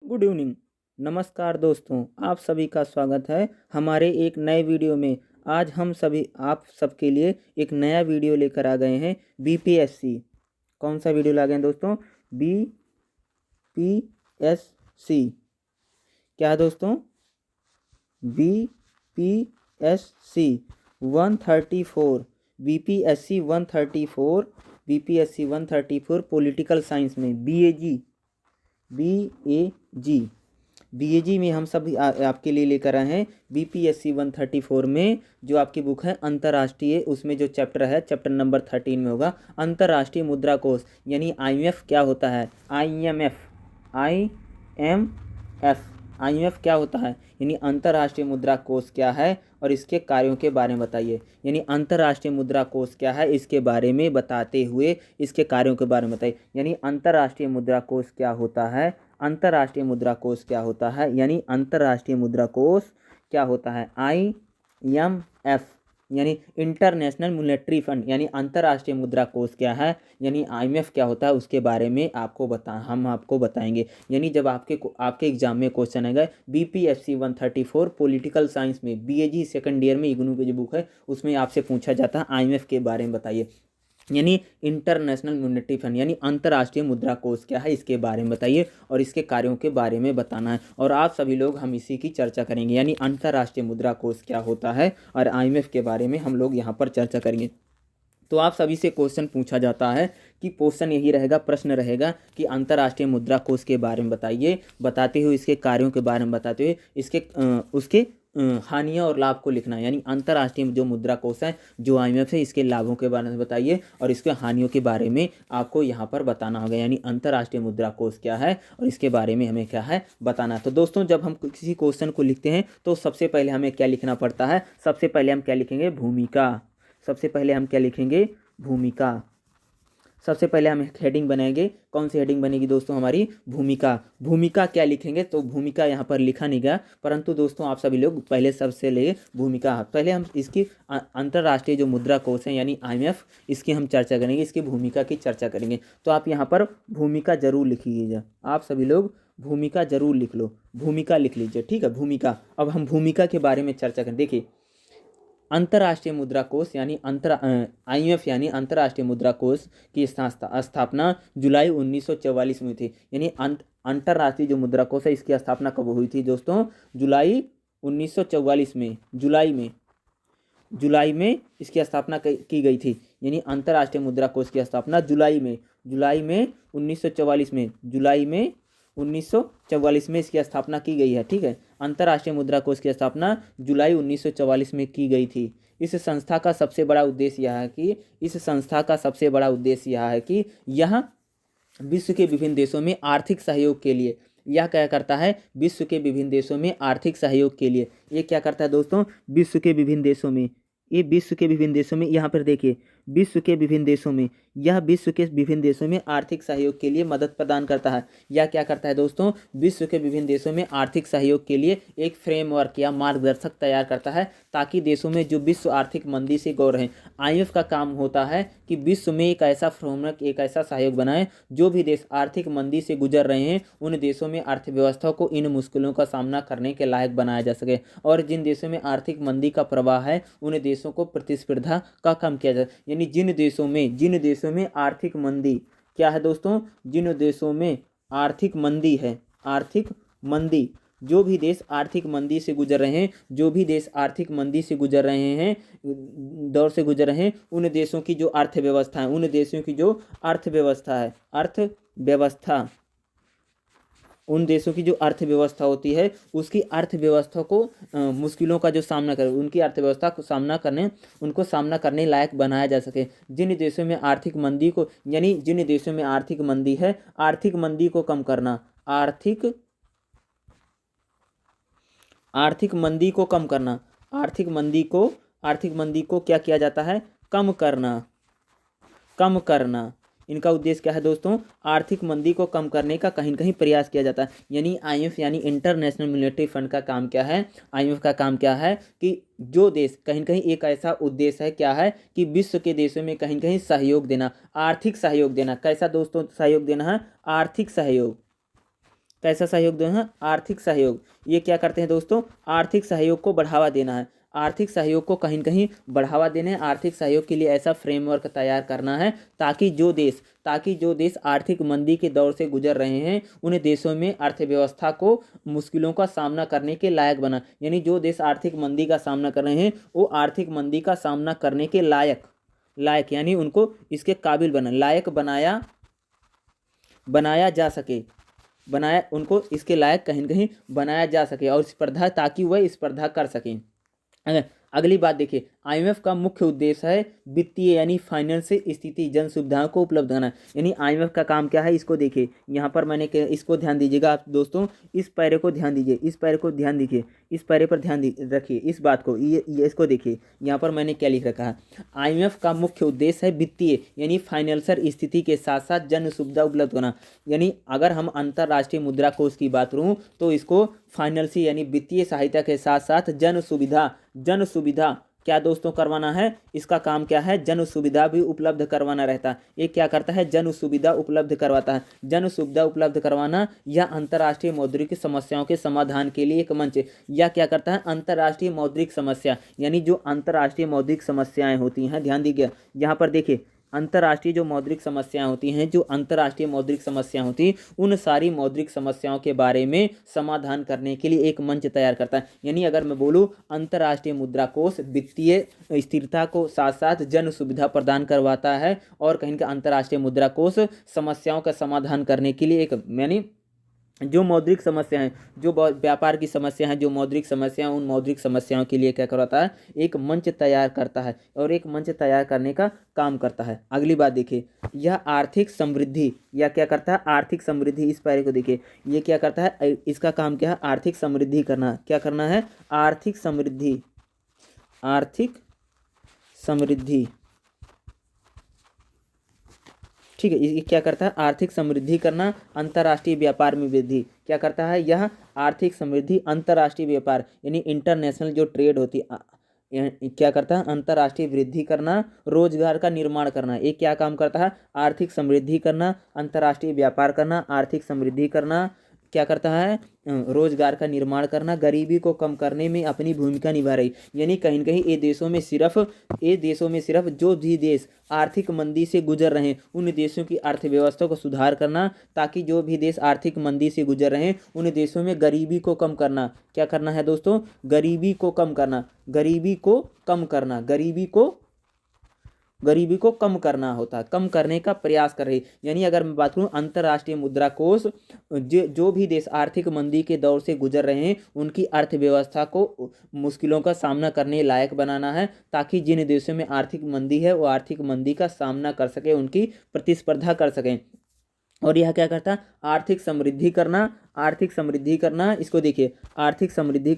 Good evening. नमस्कार दोस्तों, आप सभी का स्वागत है हमारे एक नए वीडियो में। आज हम सभी आप सबके लिए एक नया वीडियो लेकर आ गए हैं। बीपीएससी कौन सा वीडियो ला गए हैं दोस्तों? बीपीएससी क्या है दोस्तों? BPSC 134 BPSC 134 BPSC 134 political science में बीएजी में हम सब आपके लिए लेकर आए हैं। बीपीएससी 134 में जो आपकी बुक है अंतर्राष्ट्रीय, उसमें जो चैप्टर है चैप्टर नंबर 13 में होगा अंतर्राष्ट्रीय मुद्रा कोष यानी आईएमएफ क्या होता है। आईएमएफ क्या होता है यानी अंतर्राष्ट्रीय मुद्रा कोष क्या है और इसके कार्यों के बारे में बताइए। यानी अंतर्राष्ट्रीय मुद्रा कोष क्या है इसके बारे में बताते हुए इसके कार्यों के बारे में बताइए। यानी अंतर्राष्ट्रीय मुद्रा कोष क्या होता है, अंतर्राष्ट्रीय मुद्रा कोष क्या होता है, यानी अंतर्राष्ट्रीय मुद्रा कोष क्या होता है। आईएमएफ यानी इंटरनेशनल मॉनेटरी फंड यानी अंतर्राष्ट्रीय मुद्रा कोष क्या है, यानी आईएमएफ क्या होता है उसके बारे में हम आपको बताएंगे। यानी जब आपके एग्जाम में क्वेश्चन आएगा बीपीएससी 134 पॉलिटिकल साइंस में बीएजी सेकंड ईयर में इग्नू की जो बुक है उसमें आपसे पूछा जाता है आईएमएफ के बारे में बताइए। यानी इंटरनेशनल मॉनेटरी फंड यानी अंतर्राष्ट्रीय मुद्रा कोष क्या है इसके बारे में बताइए और इसके कार्यों के बारे में बताना है। और आप सभी लोग हम इसी की चर्चा करेंगे। यानी अंतर्राष्ट्रीय मुद्रा कोष क्या होता है और आईएमएफ के बारे में हम लोग यहाँ पर चर्चा करेंगे। तो आप सभी से क्वेश्चन पूछा जाता है कि क्वेश्चन यही रहेगा, प्रश्न रहेगा कि अंतर्राष्ट्रीय मुद्रा कोष के बारे में बताइए, बताते हुए इसके कार्यों के बारे में बताते हुए उसके हानियाँ और लाभ को लिखना है। यानी अंतर्राष्ट्रीय जो मुद्रा कोष है जो आईएमएफ है इसके लाभों के बारे में बताइए और इसके हानियों के बारे में आपको यहाँ पर बताना होगा। यानी अंतर्राष्ट्रीय मुद्रा कोष क्या है और इसके बारे में हमें क्या है बताना। तो दोस्तों जब हम किसी क्वेश्चन को लिखते हैं तो सबसे पहले हमें क्या लिखना पड़ता है? सबसे पहले हम क्या लिखेंगे? भूमिका। सबसे पहले हम क्या लिखेंगे? भूमिका। सबसे पहले हम हेडिंग बनाएंगे। कौन सी हेडिंग बनेगी दोस्तों? हमारी भूमिका। भूमिका क्या लिखेंगे? तो भूमिका यहाँ पर लिखा नहीं गया, परंतु दोस्तों आप सभी लोग पहले सबसे ले भूमिका। पहले हम इसकी अंतर्राष्ट्रीय जो मुद्रा कोष है यानी आईएमएफ इसकी हम चर्चा करेंगे, इसकी भूमिका की चर्चा करेंगे। तो आप यहाँ पर भूमिका जरूर लिखिएगा। आप सभी लोग भूमिका जरूर लिख लो, भूमिका लिख लीजिए, ठीक है। भूमिका। अब हम भूमिका के बारे में चर्चा करें। देखिए अंतर्राष्ट्रीय मुद्रा कोष यानी आईएमएफ यानी अंतर्राष्ट्रीय मुद्रा कोष की स्थापना जुलाई 1944 में हुई थी। यानी अंतर्राष्ट्रीय जो मुद्रा कोष है इसकी स्थापना कब हुई थी दोस्तों? जुलाई 1944 में। जुलाई में इसकी स्थापना की गई थी। यानी अंतर्राष्ट्रीय मुद्रा कोष की स्थापना जुलाई में 1944 में, जुलाई में 1944 में इसकी स्थापना की गई है, ठीक है। अंतर्राष्ट्रीय मुद्रा कोष की स्थापना जुलाई 1944 में की गई थी। इस संस्था का सबसे बड़ा उद्देश्य यह है कि यह विश्व के विभिन्न देशों में आर्थिक सहयोग के लिए, यह क्या करता है? विश्व के विभिन्न देशों में आर्थिक सहयोग के लिए ये क्या करता है दोस्तों? विश्व के विभिन्न देशों में, ये विश्व के विभिन्न देशों में, यहाँ पर देखिए विश्व के विभिन्न देशों में, यह विश्व के विभिन्न देशों में आर्थिक सहयोग के लिए मदद प्रदान करता है। यह क्या करता है दोस्तों? विश्व के विभिन्न देशों में आर्थिक सहयोग के लिए एक फ्रेमवर्क या मार्गदर्शक तैयार करता है ताकि देशों में जो विश्व आर्थिक मंदी से गुजर रहे हैं, आईएमएफ का काम होता है कि विश्व में एक ऐसा फ्रेमवर्क, एक ऐसा सहयोग बनाए जो भी देश आर्थिक मंदी से गुजर रहे हैं उन देशों में अर्थव्यवस्था को इन मुश्किलों का सामना करने के लायक बनाया जा सके। और जिन देशों में आर्थिक मंदी का प्रवाह है उन देशों को प्रतिस्पर्धा का कम किया जाए। यानी जिन देशों में आर्थिक मंदी क्या है दोस्तों? जिन देशों में आर्थिक मंदी है, आर्थिक मंदी, जो भी देश आर्थिक मंदी से गुजर रहे हैं, दौर से गुजर रहे हैं उन देशों की जो अर्थव्यवस्था है, उन देशों की जो अर्थव्यवस्था होती है उसकी अर्थव्यवस्था को मुश्किलों का जो सामना करे, उनकी अर्थव्यवस्था को सामना करने लायक बनाया जा सके। जिन देशों में आर्थिक मंदी को, यानी जिन देशों में आर्थिक मंदी है, आर्थिक मंदी को कम करना, आर्थिक मंदी को कम करना, आर्थिक मंदी को क्या किया जाता है? कम करना। इनका उद्देश्य क्या है दोस्तों? आर्थिक मंदी को कम करने का कहीं न कहीं प्रयास किया जाता है। यानी आईएमएफ यानी इंटरनेशनल मॉनेटरी फंड का काम क्या है? आईएमएफ का काम क्या है कि जो देश कहीं न कहीं, एक ऐसा उद्देश्य है क्या है कि विश्व के देशों में कहीं न कहीं सहयोग देना, आर्थिक सहयोग देना। कैसा दोस्तों सहयोग देना है? आर्थिक सहयोग। कैसा सहयोग देना है? आर्थिक सहयोग। ये क्या करते हैं दोस्तों? आर्थिक सहयोग को बढ़ावा देना है। आर्थिक सहयोग को कहीं कहीं बढ़ावा देने, आर्थिक सहयोग के लिए ऐसा फ्रेमवर्क तैयार करना है ताकि जो देश आर्थिक मंदी के दौर से गुजर रहे हैं उन देशों में अर्थव्यवस्था को मुश्किलों का सामना करने के लायक बना। यानी जो देश आर्थिक मंदी का सामना कर रहे हैं वो आर्थिक मंदी का सामना करने के लायक यानी उनको इसके काबिल बनाया जा सके, उनको इसके लायक कहीं न कहीं बनाया जा सके और ताकि वह स्पर्धा कर सकें। अगली बात देखिए, आईएमएफ का मुख्य उद्देश्य है वित्तीय यानी फाइनेंस स्थिति जन सुविधाओं को उपलब्ध कराना। यानी आईएमएफ का काम क्या है, इसको देखिए। यहाँ पर इसको ध्यान दीजिएगा आप दोस्तों, इस पैरे को ध्यान दीजिए, इस पैरे को ध्यान दीजिए, इस पैरे पर ध्यान रखिए, इस बात को, ये इसको देखिए। यहाँ पर मैंने क्या लिख रखा है, आईएमएफ का मुख्य उद्देश्य है वित्तीय यानी फाइनेंशियल स्थिति के साथ साथ जन सुविधा उपलब्ध कराना। यानी अगर हम अंतर्राष्ट्रीय मुद्रा कोष की बात करूँ तो इसको फाइनेंशियल यानी वित्तीय सहायता के साथ साथ जन सुविधा क्या दोस्तों करवाना है। इसका काम क्या है? जन सुविधा भी उपलब्ध करवाना रहता है। ये क्या करता है? जन सुविधा उपलब्ध करवाता है। जन सुविधा उपलब्ध करवाना या अंतर्राष्ट्रीय मौद्रिक समस्याओं के समाधान के लिए एक मंच, या क्या करता है? अंतर्राष्ट्रीय मौद्रिक समस्या यानी जो अंतर्राष्ट्रीय मौद्रिक समस्याएं होती हैं, ध्यान दीजिए यहाँ पर देखिए, अंतर्राष्ट्रीय जो मौद्रिक समस्याएं होती हैं, जो अंतर्राष्ट्रीय मौद्रिक समस्याएं होती हैं, उन सारी मौद्रिक समस्याओं के बारे में समाधान करने के लिए एक मंच तैयार करता है। यानी अगर मैं बोलूँ, अंतर्राष्ट्रीय मुद्रा कोष वित्तीय स्थिरता को साथ साथ जन सुविधा प्रदान करवाता है और कहीं का अंतर्राष्ट्रीय मुद्रा कोष समस्याओं का समाधान करने के लिए एक यानी जो मौद्रिक समस्या हैं, जो व्यापार की समस्या हैं, जो मौद्रिक समस्या, उन मौद्रिक समस्याओं के लिए क्या करवाता है? एक मंच तैयार करता है और एक मंच तैयार करने का काम करता है। अगली बात देखिए, यह आर्थिक समृद्धि या क्या करता है? आर्थिक समृद्धि। इस पैरे को देखिए, ये क्या करता है? इसका काम क्या है? आर्थिक समृद्धि करना। क्या करना है? आर्थिक समृद्धि। ठीक है, ये क्या करता है? आर्थिक समृद्धि करना, अंतर्राष्ट्रीय व्यापार में वृद्धि। क्या करता है यह? आर्थिक समृद्धि, अंतर्राष्ट्रीय व्यापार यानी इंटरनेशनल जो ट्रेड होती है, क्या करता है? अंतर्राष्ट्रीय वृद्धि करना, रोजगार का निर्माण करना। ये क्या काम करता है? आर्थिक समृद्धि करना, अंतर्राष्ट्रीय व्यापार करना, आर्थिक समृद्धि करना, क्या करता है? रोजगार का निर्माण करना, गरीबी को कम करने में अपनी भूमिका निभा रही। यानी कहीं न कहीं ये देशों में सिर्फ जो भी देश आर्थिक मंदी से गुजर रहे हैं उन देशों की अर्थव्यवस्था को सुधार करना, ताकि जो भी देश आर्थिक मंदी से गुजर रहे हैं उन देशों में गरीबी को कम करना। क्या करना है दोस्तों? गरीबी को कम करना, कम करने का प्रयास कर रही। यानी अगर मैं बात करूं, अंतर्राष्ट्रीय मुद्रा कोष जो भी देश आर्थिक मंदी के दौर से गुजर रहे हैं उनकी अर्थव्यवस्था को मुश्किलों का सामना करने लायक बनाना है, ताकि जिन देशों में आर्थिक मंदी है वो आर्थिक मंदी का सामना कर सके, उनकी प्रतिस्पर्धा कर सकें। और यह क्या करता है? आर्थिक समृद्धि करना। इसको देखिए, आर्थिक समृद्धि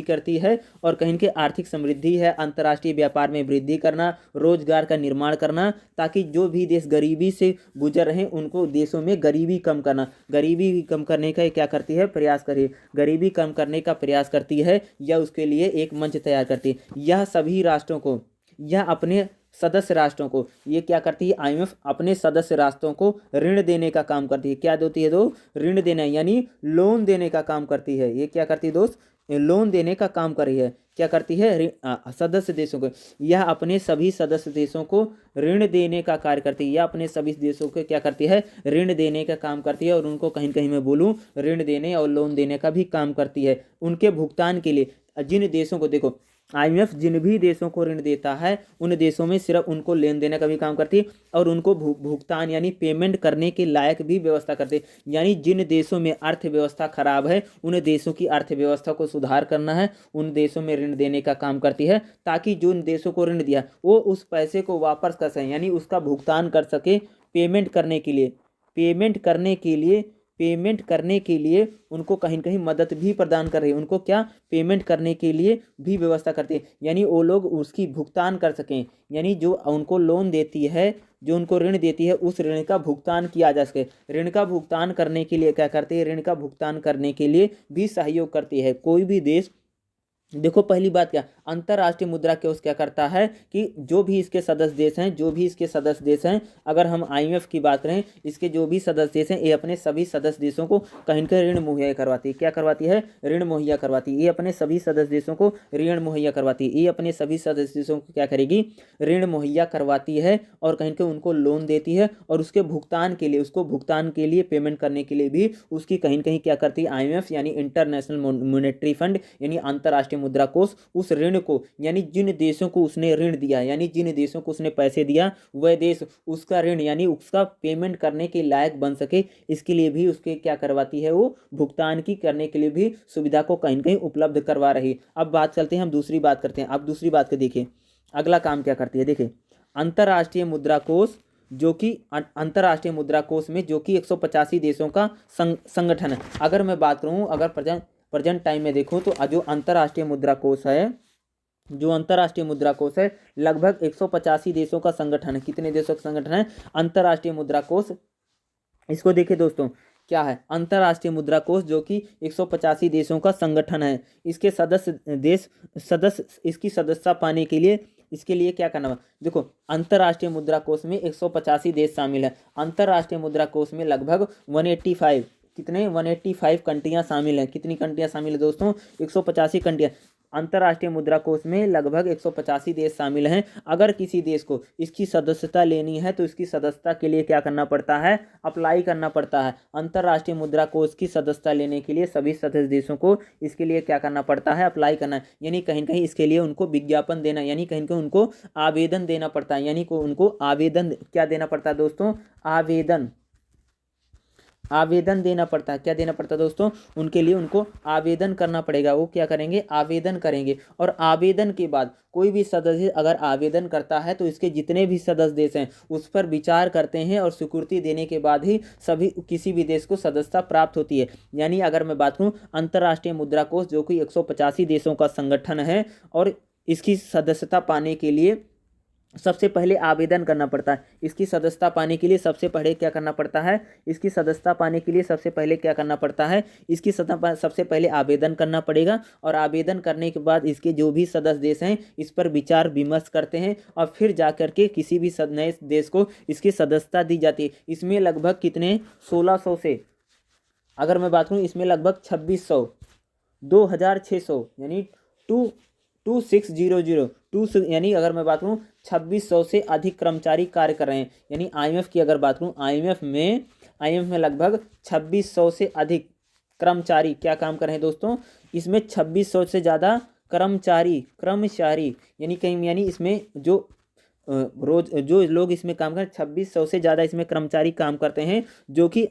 करती है और कहीं के आर्थिक समृद्धि है अंतर्राष्ट्रीय व्यापार में वृद्धि करना, रोजगार का निर्माण करना, ताकि जो भी देश गरीबी से गुजर रहे हैं उनको देशों में गरीबी कम करना। गरीबी कम करने का क्या करती है? प्रयास करिए। गरीबी कम करने का प्रयास करती है या उसके लिए एक मंच तैयार करती है। यह सभी राष्ट्रों को या अपने सदस्य राष्ट्रों को, ये क्या करती है? आईएमएफ अपने सदस्य राष्ट्रों को ऋण देने का काम करती है। क्या देती है? ऋण देना यानी लोन देने का काम करती है। ये क्या करती है दोस्त? लोन देने का काम कर रही है। क्या करती है? सदस्य देशों को, यह अपने सभी सदस्य देशों को ऋण देने का कार्य करती है। यह अपने सभी देशों को क्या करती है? ऋण देने का काम करती है और उनको कहीं कहीं मैं बोलूँ ऋण देने और लोन देने का भी काम करती है। उनके भुगतान के लिए जिन देशों को, देखो आईएमएफ जिन भी देशों को ऋण देता है उन देशों में सिर्फ उनको लेन देने का भी काम करती है और उनको भुगतान यानी पेमेंट करने के लायक भी व्यवस्था करती है। यानी जिन देशों में अर्थव्यवस्था खराब है उन देशों की अर्थव्यवस्था को सुधार करना है, उन देशों में ऋण देने का काम करती है, ताकि जो उन देशों को ऋण दिया वो उस पैसे को वापस कर सकें, यानी उसका भुगतान कर सके। पेमेंट करने के लिए उनको कहीं न कहीं मदद भी प्रदान कर रही है। उनको क्या? पेमेंट करने के लिए भी व्यवस्था करते हैं, यानी वो लोग उसकी भुगतान कर सकें। यानी जो उनको लोन देती है, जो उनको ऋण देती है, उस ऋण का भुगतान किया जा सके। ऋण का भुगतान करने के लिए क्या करती है? ऋण का भुगतान करने के लिए भी सहयोग करती है। कोई भी देश देखो पहली बात क्या, अंतर्राष्ट्रीय मुद्रा कोष क्या करता है कि जो भी इसके सदस्य देश हैं, जो भी इसके सदस्य देश हैं, अगर हम आईएमएफ की बात करें, इसके जो भी सदस्य देश हैं, ये अपने सभी सदस्य देशों को कहीं ना ऋण मुहैया करवाती है। क्या करवाती है? ऋण मुहैया करवाती है। ये अपने सभी सदस्य देशों को ऋण मुहैया करवाती है। ये अपने सभी सदस्य देशों को क्या करेगी? ऋण मुहैया करवाती है और कहीं के उनको लोन देती है, और उसके भुगतान के लिए, उसको भुगतान के लिए, पेमेंट करने के लिए भी उसकी कहीं ना कहीं क्या करती है? आईएमएफ यानी इंटरनेशनल मॉनेटरी फंड यानी अंतर्राष्ट्रीय मुद्रा कोष उस ऋण को, यानी जिन देशों को उसने ऋण दिया, यानी जिन देशों को उसने पैसे दिया, वह देश उसका ऋण यानी उसका पेमेंट करने के लायक बन सके, इसके लिए भी उसके क्या करवाती है? वो भुगतान की करने के लिए भी सुविधा को कहीं कहीं उपलब्ध करवा रही। अब बात चलते हैं, हम दूसरी बात करते हैं। अब दूसरी बात को देखिए, अगला काम क्या करती है, देखिए अंतर्राष्ट्रीय मुद्रा कोष, जो कि अंतर्राष्ट्रीय मुद्रा कोष में जो कि 185 देशों का संगठन है। अगर मैं बात करूं, अगर प्रेजेंट टाइम में देखूं तो जो अंतर्राष्ट्रीय मुद्रा कोष है, जो अंतर्राष्ट्रीय मुद्रा कोष है, लगभग 185 देशों का संगठन है। कितने देशों का संगठन है? अंतर्राष्ट्रीय मुद्रा कोष। इसको देखिए दोस्तों, क्या है? अंतर्राष्ट्रीय मुद्रा कोष जो कि 185 देशों का संगठन है। इसके सदस्य इसकी सदस्यता पाने के लिए, इसके लिए क्या करना है? देखो अंतर्राष्ट्रीय मुद्रा कोष में 185 देश शामिल है। अंतर्राष्ट्रीय मुद्रा कोष में लगभग 185, कितने? 185 कंट्रियां शामिल हैं। कितनी कंट्रियां शामिल है दोस्तों? 185 कंट्रियां। अंतर्राष्ट्रीय मुद्रा कोष में लगभग 185 देश शामिल हैं। अगर किसी देश को इसकी सदस्यता लेनी है तो इसकी सदस्यता के लिए क्या करना पड़ता है? अप्लाई करना पड़ता है। अंतर्राष्ट्रीय मुद्रा कोष की सदस्यता लेने के लिए सभी सदस्य देशों को इसके लिए क्या करना पड़ता है? अप्लाई करना है, यानी कहीं कहीं इसके लिए उनको विज्ञापन देना, यानी कहीं कहीं उनको आवेदन देना पड़ता है, यानी को उनको आवेदन क्या देना पड़ता है दोस्तों? आवेदन देना पड़ता है। क्या देना पड़ता है दोस्तों? उनके लिए उनको आवेदन करना पड़ेगा। वो क्या करेंगे? आवेदन करेंगे। और आवेदन के बाद कोई भी सदस्य अगर आवेदन करता है तो इसके जितने भी सदस्य देश हैं उस पर विचार करते हैं और स्वीकृति देने के बाद ही सभी किसी भी देश को सदस्यता प्राप्त होती है। यानी अगर मैं बात करूँ, अंतर्राष्ट्रीय मुद्रा कोष जो कि 185 देशों का संगठन है, और इसकी सदस्यता पाने के लिए सबसे पहले आवेदन करना पड़ता है। इसकी सदस्यता पाने के लिए सबसे पहले क्या करना पड़ता है? इसकी सदस्यता पाने के लिए सबसे पहले क्या करना पड़ता है? इसकी सबसे पहले आवेदन करना पड़ेगा, और आवेदन करने के बाद इसके जो भी सदस्य देश हैं इस पर विचार विमर्श करते हैं, और फिर जा कर के किसी भी नए देश को इसकी सदस्यता दी जाती है। इसमें लगभग कितने? 1600 से, अगर मैं बात करूँ इसमें लगभग 2600, 2600 यानी 2600 यानी अगर मैं बात करूँ 2600 से अधिक कर्मचारी कार्य कर रहे हैं। यानी आईएमएफ की अगर बात करूँ, आईएमएफ में लगभग 2600 से अधिक कर्मचारी क्या काम कर रहे हैं दोस्तों? इसमें 2600 से ज़्यादा कर्मचारी यानी इसमें जो रोज जो लोग इसमें काम कर, 2600 से ज़्यादा इसमें कर्मचारी काम करते हैं, जो कि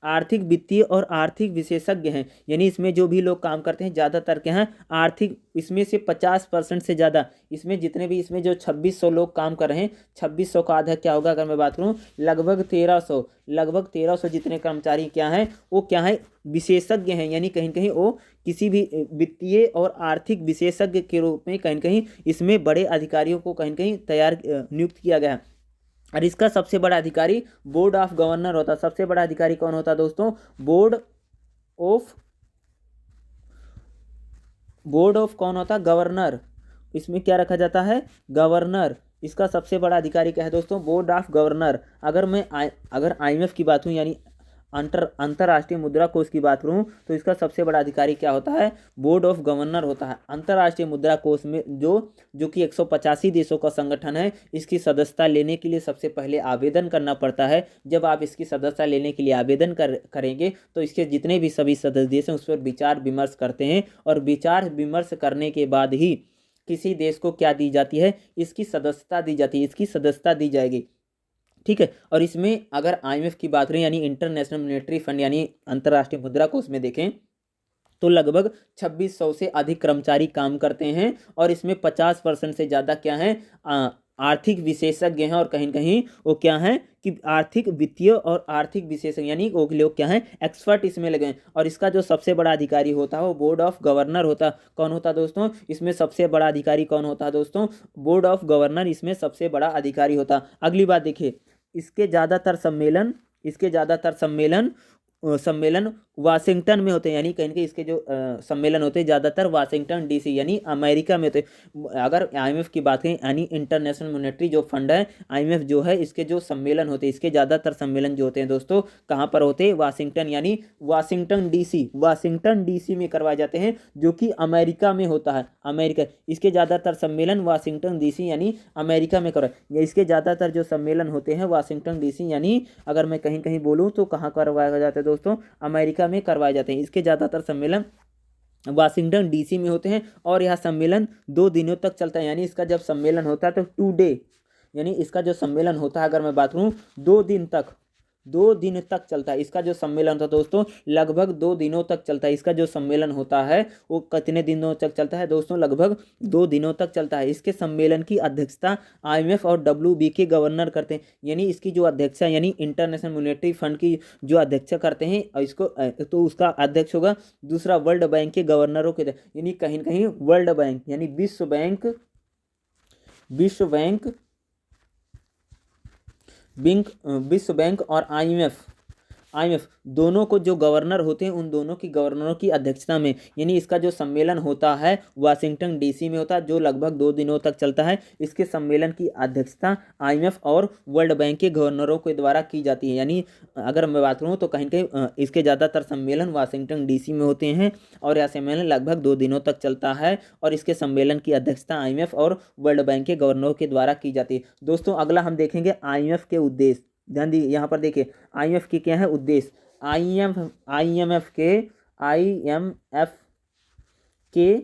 आर्थिक वित्तीय और आर्थिक विशेषज्ञ हैं। यानी इसमें जो भी लोग काम करते हैं ज़्यादातर क्या हैं? आर्थिक। इसमें से 50% से ज़्यादा, इसमें जितने भी इसमें जो 2600 लोग काम कर रहे हैं, 2600 का आधा क्या होगा? अगर मैं बात करूं लगभग 1300 जितने कर्मचारी क्या हैं? वो क्या है? विशेषज्ञ हैं। यानी कहीं कहीं वो किसी भी वित्तीय और आर्थिक विशेषज्ञ के रूप में कहीं कहीं इसमें बड़े अधिकारियों को कहीं कहीं नियुक्त किया गया है। और इसका सबसे बड़ा अधिकारी बोर्ड ऑफ गवर्नर होता है। सबसे बड़ा अधिकारी कौन होता है दोस्तों? बोर्ड ऑफ कौन होता है? गवर्नर। इसमें क्या रखा जाता है? गवर्नर। इसका सबसे बड़ा अधिकारी क्या है दोस्तों? Board of governor. अगर आईएमएफ की बात हूँ, यानी अंतर्राष्ट्रीय मुद्रा कोष की बात करूँ, तो इसका सबसे बड़ा अधिकारी क्या होता है? बोर्ड ऑफ गवर्नर होता है। अंतर्राष्ट्रीय मुद्रा कोष में जो कि 185 देशों का संगठन है, इसकी सदस्यता लेने के लिए सबसे पहले आवेदन करना पड़ता है। जब आप इसकी सदस्यता लेने के लिए आवेदन करेंगे तो इसके जितने भी सभी सदस्य देश हैं उस पर विचार विमर्श करते हैं, और विचार विमर्श करने के बाद ही किसी देश को क्या दी जाती है? इसकी सदस्यता दी जाती है, इसकी सदस्यता दी जाएगी। ठीक है। और इसमें अगर आईएमएफ की बात करें, यानी इंटरनेशनल मॉनेटरी फंड यानी अंतर्राष्ट्रीय मुद्रा कोष में देखें तो लगभग 2600 से अधिक कर्मचारी काम करते हैं, और इसमें 50% से ज़्यादा क्या है? आर्थिक विशेषज्ञ हैं, और कहीं कहीं वो क्या हैं कि आर्थिक वित्तीय और आर्थिक विशेषज्ञ यानी वो लोग क्या हैं? एक्सपर्ट इसमें लगे हैं। और इसका जो सबसे बड़ा अधिकारी होता है वो बोर्ड ऑफ गवर्नर होता है। कौन होता है दोस्तों? इसमें सबसे बड़ा अधिकारी कौन होता है दोस्तों? बोर्ड ऑफ गवर्नर इसमें सबसे बड़ा अधिकारी होता है। अगली बात देखिए, इसके ज़्यादातर सम्मेलन सम्मेलन वाशिंगटन में होते हैं, यानी कहीं ना कहीं इसके जो सम्मेलन होते हैं ज़्यादातर वाशिंगटन डीसी यानी अमेरिका में होते हैं। अगर आईएमएफ की बात करें यानी इंटरनेशनल मॉनेटरी जो फंड है, आईएमएफ जो है, इसके जो सम्मेलन होते हैं, इसके ज़्यादातर सम्मेलन जो होते हैं दोस्तों कहाँ पर होते हैं? वाशिंगटन यानी वाशिंगटन डीसी में करवाए जाते हैं, जो कि अमेरिका में होता है। अमेरिका, इसके ज़्यादातर सम्मेलन वाशिंगटन डीसी यानी अमेरिका में करवाए, इसके ज़्यादातर जो सम्मेलन होते हैं वाशिंगटन डीसी यानी अगर मैं कहीं कहीं बोलूँ तो कहाँ करवाया जाता है दोस्तों? अमेरिका में करवाए जाते हैं। इसके ज़्यादातर सम्मेलन वाशिंगटन डीसी में होते हैं और यह सम्मेलन 2 दिनों तक चलता है। यानी इसका जब सम्मेलन होता है तो 2 डे, यानी इसका जो सम्मेलन होता है अगर मैं बात करूँ 2 दिन तक चलता है। इसका जो सम्मेलन होता है दोस्तों लगभग 2 दिनों तक चलता है। इसका जो सम्मेलन होता है वो कितने दिनों तक चलता है दोस्तों? लगभग 2 दिनों तक चलता है। इसके सम्मेलन की अध्यक्षता आईएमएफ और डब्ल्यूबी के गवर्नर करते हैं, यानी इसकी जो अध्यक्षा यानी इंटरनेशनल मॉनेटरी फंड की जो अध्यक्षा करते हैं और इसको तो उसका अध्यक्ष होगा दूसरा वर्ल्ड बैंक के गवर्नरों के, यानी कहीं ना कहीं वर्ल्ड बैंक यानी विश्व बैंक और आईएमएफ दोनों को जो गवर्नर होते हैं उन दोनों की गवर्नरों की अध्यक्षता में, यानी इसका जो सम्मेलन होता है वाशिंगटन डीसी में होता है जो लगभग 2 दिनों तक चलता है। इसके सम्मेलन की अध्यक्षता आईएमएफ और वर्ल्ड बैंक के गवर्नरों के द्वारा की जाती है। यानी अगर मैं बात करूँ तो कहीं कहीं इसके ज़्यादातर सम्मेलन वाशिंगटन डीसी में होते हैं और यह सम्मेलन लगभग 2 दिनों तक चलता है और इसके सम्मेलन की अध्यक्षता आईएमएफ और वर्ल्ड बैंक के गवर्नरों के द्वारा की जाती है। दोस्तों अगला हम देखेंगे आईएमएफ के उद्देश्य। ध्यान दीजिए, यहाँ पर देखिए आईएमएफ के क्या है उद्देश्य। आईएमएफ के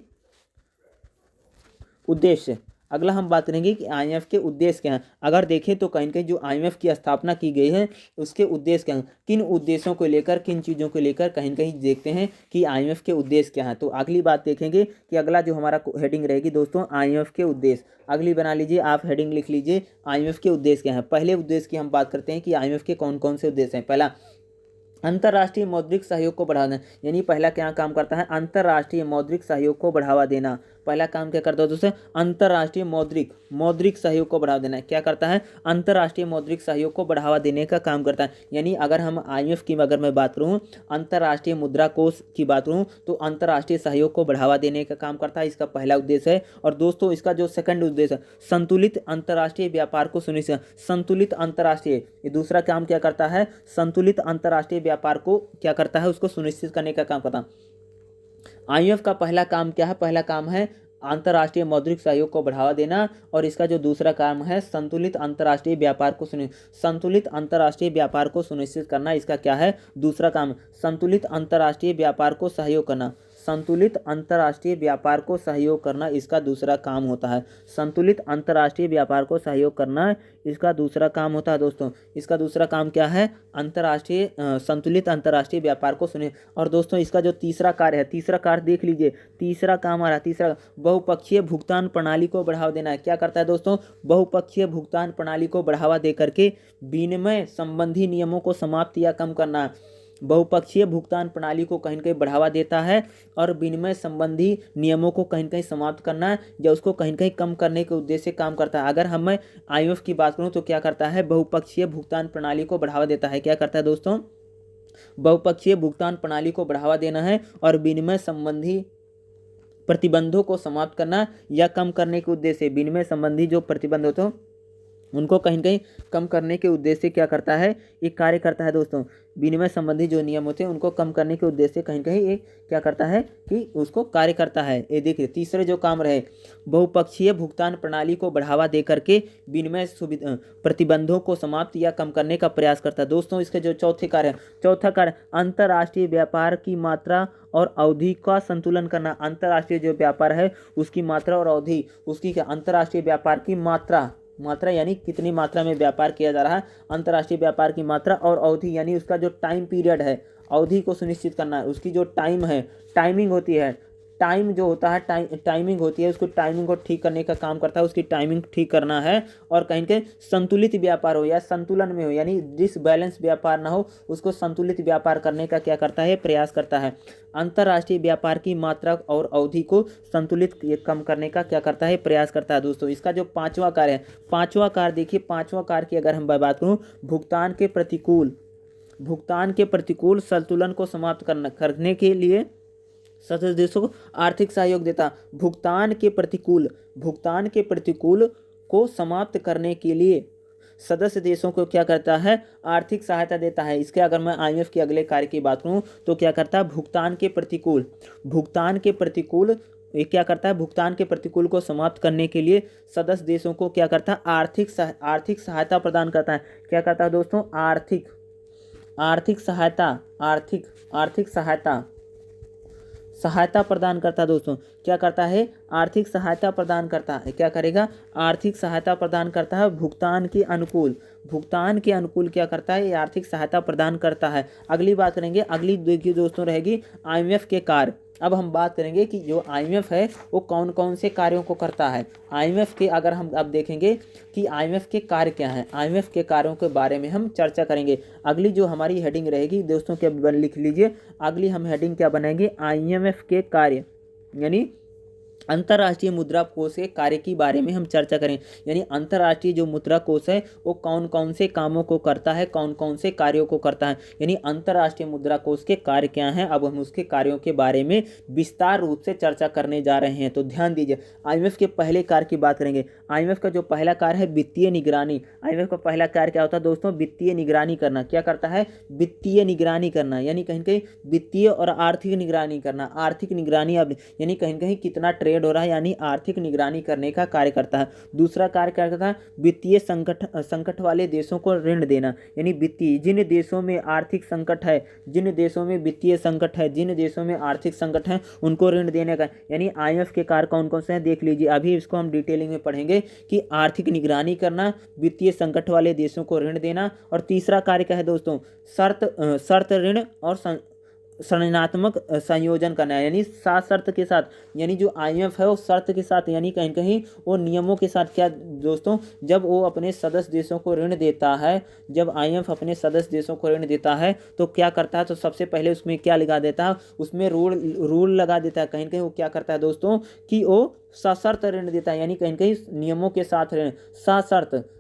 उद्देश्य। अगला हम बात करेंगे कि आईएमएफ के उद्देश्य क्या हैं। अगर देखें तो कहीं कहीं जो आईएमएफ की स्थापना की गई है उसके उद्देश्य क्या हैं, किन उद्देश्यों को लेकर, किन चीज़ों को लेकर कहीं कहीं देखते हैं कि आईएमएफ के उद्देश्य क्या हैं। तो अगली बात देखेंगे कि अगला जो हमारा हेडिंग रहेगी दोस्तों आईएमएफ के उद्देश्य। अगली बना लीजिए, आप हेडिंग लिख लीजिए आईएमएफ के उद्देश्य क्या हैं। पहले उद्देश्य की हम बात करते हैं कि आईएमएफ के कौन कौन से उद्देश्य हैं। पहला, अंतर्राष्ट्रीय मौद्रिक सहयोग को बढ़ावा देना, यानी पहला क्या काम करता है? अंतर्राष्ट्रीय मौद्रिक सहयोग को बढ़ावा देना। पहला काम क्या करता है दोस्तों? अंतर्राष्ट्रीय मौद्रिक सहयोग को बढ़ावा देना। क्या करता है? अंतर्राष्ट्रीय मौद्रिक सहयोग को बढ़ावा देने का काम करता है। यानी अगर हम आईएमएफ की अगर मैं बात करूँ, अंतर्राष्ट्रीय मुद्रा कोष की बात करूँ तो अंतर्राष्ट्रीय सहयोग को बढ़ावा देने का काम करता है। इसका पहला उद्देश्य है। और दोस्तों इसका जो सेकंड उद्देश्य है संतुलित अंतर्राष्ट्रीय व्यापार को सुनिश्चित, संतुलित अंतर्राष्ट्रीय, ये दूसरा काम क्या करता है? संतुलित अंतर्राष्ट्रीय व्यापार को क्या करता है? उसको सुनिश्चित करने का काम करता है। आईएमएफ का पहला काम क्या है? पहला काम है अंतर्राष्ट्रीय मौद्रिक सहयोग को बढ़ावा देना और इसका जो दूसरा काम है संतुलित अंतर्राष्ट्रीय व्यापार को सुनिश्चित करना। इसका क्या है? दूसरा काम, संतुलित अंतर्राष्ट्रीय व्यापार को सहयोग करना। संतुलित अंतर्राष्ट्रीय व्यापार को सहयोग करना इसका दूसरा काम होता है। संतुलित अंतर्राष्ट्रीय व्यापार को सहयोग करना इसका दूसरा काम होता है दोस्तों। इसका दूसरा काम क्या है? संतुलित अंतर्राष्ट्रीय व्यापार को सुने। और दोस्तों इसका जो तीसरा कार्य है, तीसरा कार्य देख लीजिए, तीसरा काम आ रहा है, तीसरा बहुपक्षीय भुगतान प्रणाली को बढ़ावा देना है। क्या करता है दोस्तों? बहुपक्षीय भुगतान प्रणाली को बढ़ावा दे करके विनिमय संबंधी नियमों को समाप्त या कम करना है। बहुपक्षीय भुगतान प्रणाली को कहीं कहीं बढ़ावा देता है और विनिमय संबंधी नियमों को कहीं कहीं समाप्त करना है या उसको कहीं कहीं कम करने के उद्देश्य से काम करता है। अगर हम आईएमएफ की बात करूं तो क्या करता है? बहुपक्षीय भुगतान प्रणाली को बढ़ावा देता है। क्या करता है दोस्तों? बहुपक्षीय भुगतान प्रणाली को बढ़ावा देना है और विनिमय संबंधी प्रतिबंधों को समाप्त करना या कम करने के उद्देश्य से, विनिमय संबंधी जो प्रतिबंध होते हैं उनको कहीं कहीं कम करने के उद्देश्य से क्या करता है? एक कार्य करता है दोस्तों। विनिमय संबंधी जो नियम होते हैं उनको कम करने के उद्देश्य से कहीं कहीं एक क्या करता है कि उसको कार्य करता है। ये देखिए तीसरे जो काम रहे, बहुपक्षीय भुगतान प्रणाली को बढ़ावा दे करके विनिमय प्रतिबंधों को समाप्त या कम करने का प्रयास करता है। दोस्तों इसके जो चौथा कार्य अंतर्राष्ट्रीय व्यापार की मात्रा और अवधि का संतुलन करना। अंतर्राष्ट्रीय जो व्यापार है उसकी मात्रा और अवधि, उसकी क्या? अंतर्राष्ट्रीय व्यापार की मात्रा यानी कितनी मात्रा में व्यापार किया जा रहा है, अंतर्राष्ट्रीय व्यापार की मात्रा और अवधि यानी उसका जो टाइम पीरियड है, अवधि को सुनिश्चित करना है। उसकी जो टाइमिंग होती है, टाइमिंग होती है, उसको टाइमिंग को ठीक करने का काम करता है। उसकी टाइमिंग ठीक करना है और कहीं के संतुलित व्यापार हो या संतुलन में हो, यानी डिसबैलेंस व्यापार ना हो, उसको संतुलित व्यापार करने का क्या करता है? प्रयास करता है। अंतर्राष्ट्रीय व्यापार की मात्रा और अवधि को संतुलित कम करने का क्या करता है? प्रयास करता है दोस्तों। इसका जो पांचवा कार्य है, पांचवा कार्य देखिए, पांचवा कार्य की अगर हम बात करूँ, भुगतान के प्रतिकूल भुगतान के प्रतिकूल संतुलन को समाप्त करने के लिए सदस्य देशों को आर्थिक सहयोग देता। भुगतान के प्रतिकूल को समाप्त करने के लिए सदस्य देशों को क्या करता है, आर्थिक सहायता देता है। इसके अगर मैं आईएमएफ के अगले कार्य की बात करूं तो क्या करता है, भुगतान के प्रतिकूल ये क्या करता है, भुगतान के प्रतिकूल को समाप्त करने के लिए सदस्य देशों को क्या करता है, आर्थिक सहायता प्रदान करता है। क्या करता है दोस्तों, आर्थिक सहायता प्रदान करता है। दोस्तों क्या करता है, आर्थिक सहायता प्रदान करता है। क्या करेगा, आर्थिक सहायता प्रदान करता है भुगतान के अनुकूल क्या करता है, ये आर्थिक सहायता प्रदान करता है। अगली बात करेंगे, अगली देखिए दोस्तों रहेगी आईएमएफ के कार्य। अब हम बात करेंगे कि जो आईएमएफ है वो कौन कौन से कार्यों को करता है। आईएमएफ के अगर हम अब देखेंगे कि आईएमएफ के कार्य क्या हैं, आईएमएफ के कार्यों के बारे में हम चर्चा करेंगे। अगली जो हमारी हेडिंग रहेगी दोस्तों, क्या लिख लीजिए, अगली हम हेडिंग क्या बनाएंगे, आईएमएफ के कार्य, यानी अंतर्राष्ट्रीय मुद्रा कोष के कार्य के बारे में हम चर्चा करें। यानी अंतर्राष्ट्रीय जो मुद्रा कोष है वो कौन कौन से कामों को करता है, कौन कौन से कार्यों को करता है, यानी अंतर्राष्ट्रीय मुद्रा कोष के कार्य क्या हैं। अब हम उसके कार्यों के बारे में विस्तार रूप से चर्चा करने जा रहे हैं। तो ध्यान दीजिए, आईएमएफ के पहले कार्य की बात करेंगे। आईएमएफ का जो पहला कार्य है वित्तीय निगरानी। आईएमएफ का पहला कार्य क्या होता है दोस्तों, वित्तीय निगरानी करना। क्या करता है, वित्तीय निगरानी करना, यानी कहीं कहीं वित्तीय और आर्थिक निगरानी करना। आर्थिक निगरानी अब यानी कहीं कहीं कितना ट्रेड हो रहा है, यानी आर्थिक निगरानी करने का कार्य करता है। दूसरा कार्य क्या करता है, वित्तीय संकट वाले देशों को ऋण देना, यानी वित्तीय जिन देशों में आर्थिक संकट है, जिन देशों में वित्तीय संकट है, जिन देशों में आर्थिक संकट है, उनको ऋण देने का। यानी आईएमएफ के कार्य कौन कौन से हैं देख लीजिए, अभी इसको हम डिटेलिंग में पढ़ेंगे कि आर्थिक निगरानी करना, वित्तीय संकट वाले देशों को ऋण देना, और तीसरा कार्य क्या है दोस्तों, शर्त ऋण और संरचनात्मक संयोजन करना है, यानी साथ शर्त के साथ। यानी जो आईएमएफ है वो शर्त के साथ, यानी कहीं कहीं वो नियमों के साथ। क्या दोस्तों, जब वो अपने सदस्य देशों को ऋण देता है, जब आईएमएफ अपने सदस्य देशों को ऋण देता है तो क्या करता है, तो सबसे पहले उसमें क्या लगा देता है, उसमें रूल लगा देता है। कहीं कहीं वो क्या करता है दोस्तों कि वो सशर्त ऋण देता है, यानी कहीं कहीं नियमों के साथ ऋण।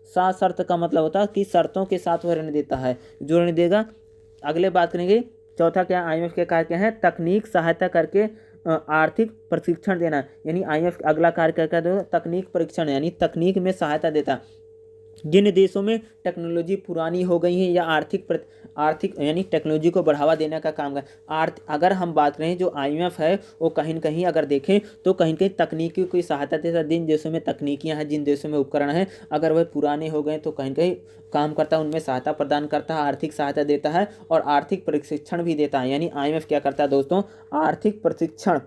सशर्त का मतलब होता है कि शर्तों के साथ वह ऋण देता है, जो ऋण देगा। अगले बात करेंगे, चौथा क्या, आईएमएफ के कार्य क्या है, तकनीक सहायता करके आर्थिक प्रशिक्षण देना। यानी आईएमएफ अगला कार्य क्या करता है, तकनीक परीक्षण, यानी तकनीक में सहायता देता। जिन देशों में टेक्नोलॉजी पुरानी हो गई है या आर्थिक यानी टेक्नोलॉजी को बढ़ावा देने का काम कर। अगर हम बात करें जो आईएमएफ है वो कहीं न कहीं अगर देखें तो कहीं कहीं तकनीकी की सहायता देता है। जिन देशों में तकनीकियां हैं, जिन देशों में उपकरण हैं, अगर वह पुराने हो गए तो कहीं कहीं काम करता है, उनमें सहायता प्रदान करता है, आर्थिक सहायता देता है और आर्थिक प्रशिक्षण भी देता है। यानी आईएमएफ क्या करता है दोस्तों, आर्थिक प्रशिक्षण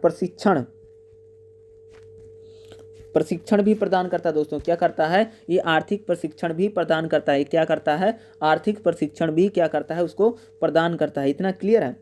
भी प्रदान करता है। दोस्तों क्या करता है, ये आर्थिक प्रशिक्षण भी प्रदान करता है। क्या करता है, आर्थिक प्रशिक्षण भी क्या करता है, उसको प्रदान करता है। इतना क्लियर है।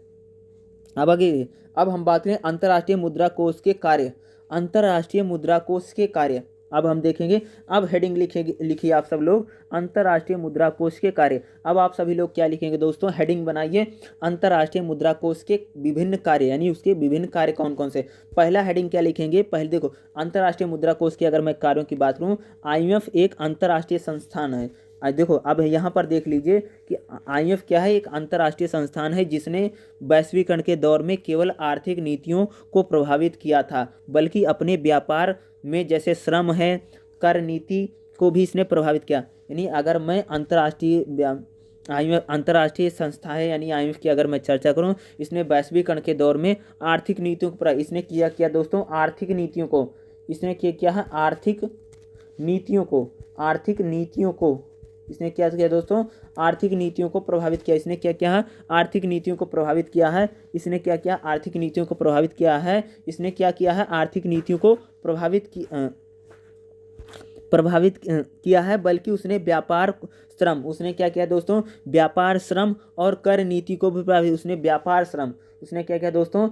अब आगे अब हम बात करें अंतर्राष्ट्रीय मुद्रा कोष के कार्य। अंतर्राष्ट्रीय मुद्रा कोष के कार्य अब हम देखेंगे। अब हेडिंग लिखिए आप सब लोग, अंतर्राष्ट्रीय मुद्रा कोष के कार्य। अब आप सभी लोग क्या लिखेंगे दोस्तों, हेडिंग बनाइए, अंतर्राष्ट्रीय मुद्रा कोष के विभिन्न कार्य, यानी उसके विभिन्न कार्य कौन कौन से। पहला हेडिंग क्या लिखेंगे, पहले देखो अंतर्राष्ट्रीय मुद्रा कोष की अगर मैं कार्यों की बात करूँ, आईएमएफ एक अंतर्राष्ट्रीय संस्थान है। देखो अब यहाँ पर देख लीजिए कि आईएमएफ क्या है, एक अंतर्राष्ट्रीय संस्थान है जिसने वैश्वीकरण के दौर में केवल आर्थिक नीतियों को प्रभावित किया था, बल्कि अपने व्यापार में जैसे श्रम है, कर नीति को भी इसने प्रभावित किया। यानी अगर मैं अंतर्राष्ट्रीय संस्था है, यानी आईएमएफ की अगर मैं चर्चा करूं, इसने वैश्वीकरण के दौर में आर्थिक नीतियों को इसने किया दोस्तों, आर्थिक नीतियों को इसने किया है, आर्थिक नीतियों को इसने क्या किया दोस्तों, आर्थिक नीतियों को प्रभावित किया। इसने क्या किया है, आर्थिक नीतियों को प्रभावित किया है। इसने क्या किया, आर्थिक नीतियों को प्रभावित किया है। इसने क्या किया है, आर्थिक नीतियों को प्रभावित किया है, बल्कि उसने व्यापार श्रम, उसने क्या किया दोस्तों, व्यापार श्रम और कर नीति को भी प्रभावित। उसने उसने क्या किया दोस्तों,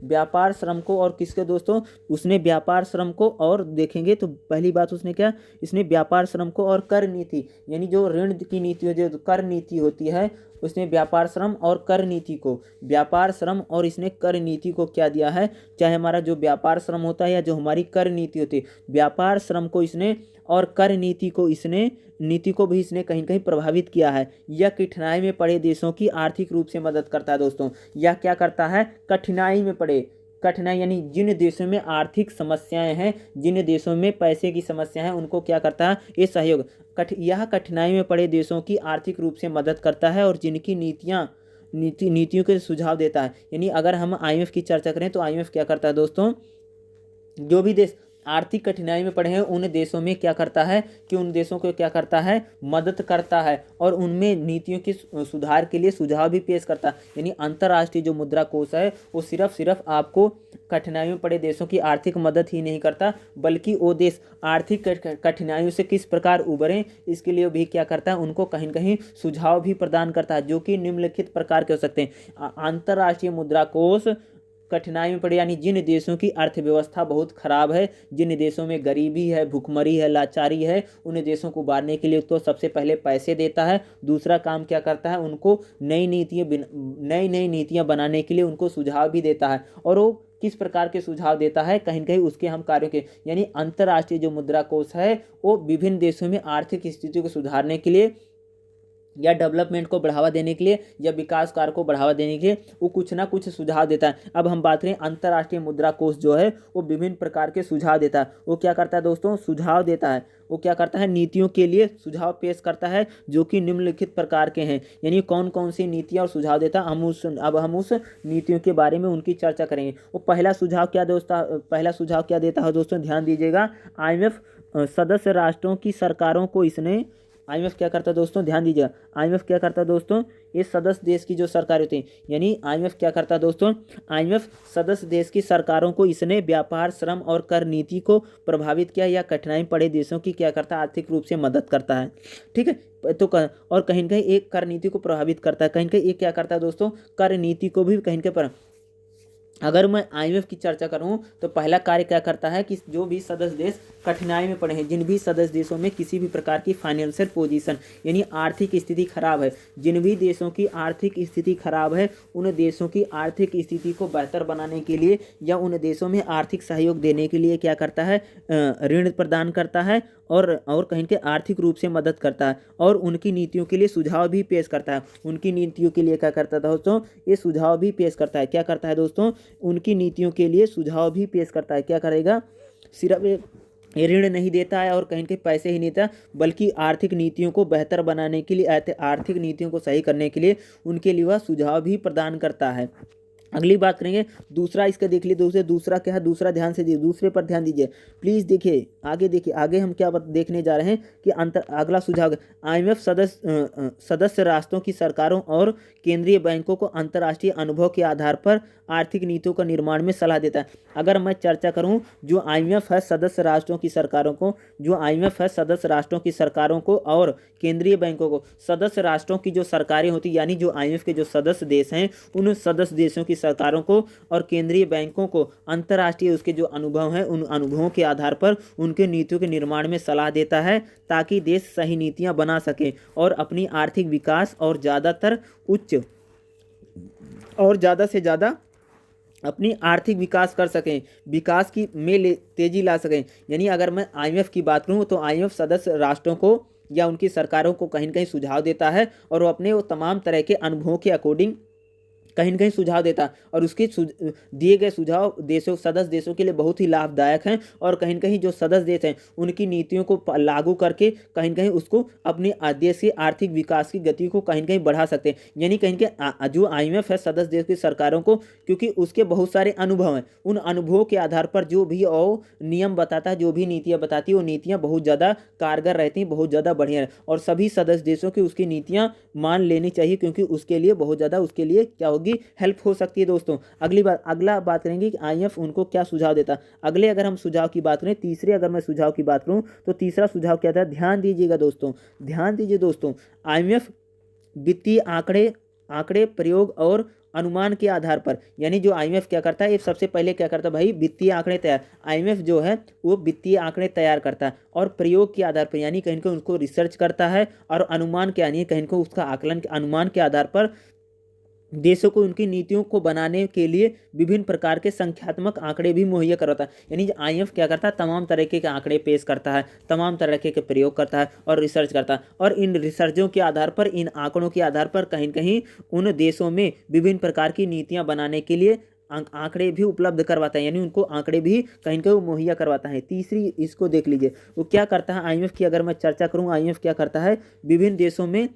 व्यापार श्रम को और किसके दोस्तों, उसने व्यापार श्रम को और देखेंगे तो पहली बात उसने क्या, इसने व्यापार श्रम को और कर नीति, यानी जो ऋण की नीति, जो कर नीति होती है उसने व्यापार, श्रम और कर नीति को, व्यापार, श्रम और इसने कर नीति को क्या दिया है, चाहे हमारा जो व्यापार श्रम होता है या जो हमारी कर नीति होती है, व्यापार श्रम को इसने और कर नीति को भी इसने कहीं कहीं प्रभावित किया है। यह कठिनाई में पड़े देशों की आर्थिक रूप से मदद करता है दोस्तों। यह क्या करता है, कठिनाई में पड़े, कठिनाई यानी जिन देशों में आर्थिक समस्याएं हैं, जिन देशों में पैसे की समस्या है, उनको क्या करता है, ये सहयोग। यह कठिनाई में पड़े देशों की आर्थिक रूप से मदद करता है और जिनकी नीतियों के सुझाव देता है। यानी अगर हम IMF की चर्चा करें तो IMF क्या करता है दोस्तों, जो भी देश आर्थिक कठिनाई में पड़े हैं उन देशों में क्या करता है कि उन देशों को क्या करता है, मदद करता है और उनमें नीतियों के सुधार के लिए सुझाव भी पेश करता है। यानी अंतर्राष्ट्रीय जो मुद्रा कोष है वो सिर्फ आपको कठिनाई में पड़े देशों की आर्थिक मदद ही नहीं करता, बल्कि वो देश आर्थिक कठिनाइयों से किस प्रकार उबरें इसके लिए भी क्या करता है, उनको कहीं न कहीं सुझाव भी प्रदान करता है, जो कि निम्नलिखित प्रकार के हो सकते हैं। अंतर्राष्ट्रीय मुद्रा कोष कठिनाई में पड़े यानी जिन देशों की अर्थव्यवस्था बहुत खराब है, जिन देशों में गरीबी है, भुखमरी है, लाचारी है, उन देशों को उबारने के लिए तो सबसे पहले पैसे देता है। दूसरा काम क्या करता है, उनको नई नई नीतियाँ बनाने के लिए उनको सुझाव भी देता है। और वो किस प्रकार के सुझाव देता है, कहीं न कहीं उसके हम कार्यों के, यानी अंतर्राष्ट्रीय जो मुद्रा कोष है वो विभिन्न देशों में आर्थिक स्थिति को सुधारने के लिए या डेवलपमेंट को बढ़ावा देने के लिए या विकास कार्य को बढ़ावा देने के लिए वो कुछ ना कुछ सुझाव देता है। अब हम बात करें अंतर्राष्ट्रीय मुद्रा कोष जो है वो विभिन्न प्रकार के सुझाव देता है। वो क्या करता है दोस्तों, सुझाव देता है। वो क्या करता है, नीतियों के लिए सुझाव पेश करता है जो कि निम्नलिखित प्रकार के हैं। यानी कौन कौन सी नीतियाँ और सुझाव देता है, अब हम उस नीतियों के बारे में उनकी चर्चा करेंगे। वो पहला सुझाव क्या देता है दोस्तों, ध्यान दीजिएगा। IMF सदस्य राष्ट्रों की सरकारों को इसने, IMF क्या करता है दोस्तों, ध्यान दीजिएगा। IMF क्या करता है दोस्तों, ये सदस्य देश की जो सरकार होती है, यानी IMF क्या करता है दोस्तों, IMF सदस्य देश की सरकारों को इसने व्यापार, श्रम और कर नीति को प्रभावित किया या कठिनाई पड़े देशों की क्या करता है, आर्थिक रूप से मदद करता है। ठीक है, तो और कहीं न कहीं एक कर नीति को प्रभावित करता है, कहीं न कहीं एक क्या करता है दोस्तों, कर नीति को भी कहीं न कहीं अगर मैं IMF की चर्चा करूं तो पहला कार्य क्या करता है कि जो भी सदस्य देश कठिनाई में पड़े हैं, जिन भी सदस्य देशों में किसी भी प्रकार की फाइनेंशियल पोजीशन यानी आर्थिक स्थिति खराब है, जिन भी देशों की आर्थिक स्थिति खराब है, उन देशों की आर्थिक स्थिति को बेहतर बनाने के लिए या उन देशों में आर्थिक सहयोग देने के लिए क्या करता है, ऋण प्रदान करता है और कहीं के आर्थिक रूप से मदद करता है और उनकी नीतियों के लिए सुझाव भी पेश करता है। उनकी नीतियों के लिए क्या करता है दोस्तों, ये सुझाव भी पेश करता है। क्या करता है दोस्तों, उनकी नीतियों के लिए सुझाव भी पेश करता है। क्या करेगा, सिर्फ ये ऋण नहीं देता है और कहीं के पैसे ही नहीं देता, बल्कि आर्थिक नीतियों को बेहतर बनाने के लिए, आर्थिक नीतियों को सही करने के लिए उनके लिए वह सुझाव भी प्रदान करता है। अगली बात करेंगे दूसरा, इसका देख लीजिए दूसरा क्या है, दूसरा ध्यान से दूसरे पर ध्यान दीजिए प्लीज़। देखिए आगे हम क्या देखने जा रहे हैं कि अगला सुझाव, IMF सदस्य राष्ट्रों की सरकारों और केंद्रीय बैंकों को अंतर्राष्ट्रीय अनुभव के आधार पर आर्थिक नीतियों का निर्माण में सलाह देता है। अगर मैं चर्चा करूं, जो IMF है सदस्य राष्ट्रों की सरकारों को, जो IMF है सदस्य राष्ट्रों की सरकारों को और केंद्रीय बैंकों को, सदस्य राष्ट्रों की जो सरकारें होती यानी जो IMF के जो सदस्य देश हैं, उन सदस्य देशों की सरकारों को और केंद्रीय बैंकों को अंतर्राष्ट्रीय उसके जो अनुभव हैं, उन अनुभवों के आधार पर उनके नीतियों के निर्माण में सलाह देता है ताकि देश सही नीतियां बना सके और अपनी आर्थिक विकास और ज़्यादा से ज़्यादा अपनी आर्थिक विकास कर सकें, विकास की तेजी ला सकें। यानी अगर मैं IMF की बात करूं तो IMF सदस्य राष्ट्रों को या उनकी सरकारों को कहीं न कहीं सुझाव देता है और वो अपने वो तमाम तरह के अनुभवों के अकॉर्डिंग कहीं न कहीं सुझाव देता और उसके दिए गए सुझाव सदस्य देशों के लिए बहुत ही लाभदायक हैं और कहीं न कहीं जो सदस्य देश हैं उनकी नीतियों को लागू करके कहीं न कहीं उसको अपने देश के आर्थिक विकास की गति को कहीं न कहीं बढ़ा सकते हैं। यानी कहीं के जो IMF है सदस्य देश की सरकारों को, क्योंकि उसके बहुत सारे अनुभव हैं, उन अनुभवों के आधार पर जो भी नियम बताता है, जो भी नीतियाँ बताती है, वो नीतियाँ बहुत ज़्यादा कारगर रहती हैं, बहुत ज़्यादा बढ़िया है और सभी सदस्य देशों की उसकी नीतियाँ मान लेनी चाहिए, क्योंकि उसके लिए बहुत ज़्यादा उसके लिए क्या होगी, हेल्प हो सकती है दोस्तों। अगला बात करेंगे कि IMF उनको क्या सुझाव देता। अगर हम सुझाव की बात करें, तीसरे अगर मैं सुझाव की बात करूं तो तीसरा सुझाव क्या था, ध्यान दीजिए दोस्तों। IMF वित्तीय आंकड़े प्रयोग अनुमान के आधार पर, यानी जो आईएमएफ क्या करता है, ये सबसे पहले क्या करता है भाई, वित्तीय आंकड़े तैयार, आईएमएफ जो है वो वित्तीय आंकड़े तैयार करता है और प्रयोग के आधार पर, यानी कहीं को उसको रिसर्च करता है और अनुमान के, यानी कहीं को उसका आकलन के अनुमान के आधार पर देशों को उनकी नीतियों को बनाने के लिए विभिन्न प्रकार के संख्यात्मक आंकड़े भी मुहैया करवाता है। यानी आईएमएफ क्या करता है, तमाम तरीके के आंकड़े पेश करता है, तमाम तरीके के प्रयोग करता है और रिसर्च करता है, और इन रिसर्चों के आधार पर, इन आंकड़ों के आधार पर कहीं कहीं उन देशों में विभिन्न प्रकार की नीतियाँ बनाने के लिए आंकड़े भी उपलब्ध करवाता है, यानी उनको आंकड़े भी कहीं कहीं मुहैया करवाता है। तीसरी इसको देख लीजिए, वो क्या करता है आईएमएफ की, अगर मैं चर्चा करूँ, आईएमएफ क्या करता है, विभिन्न देशों में,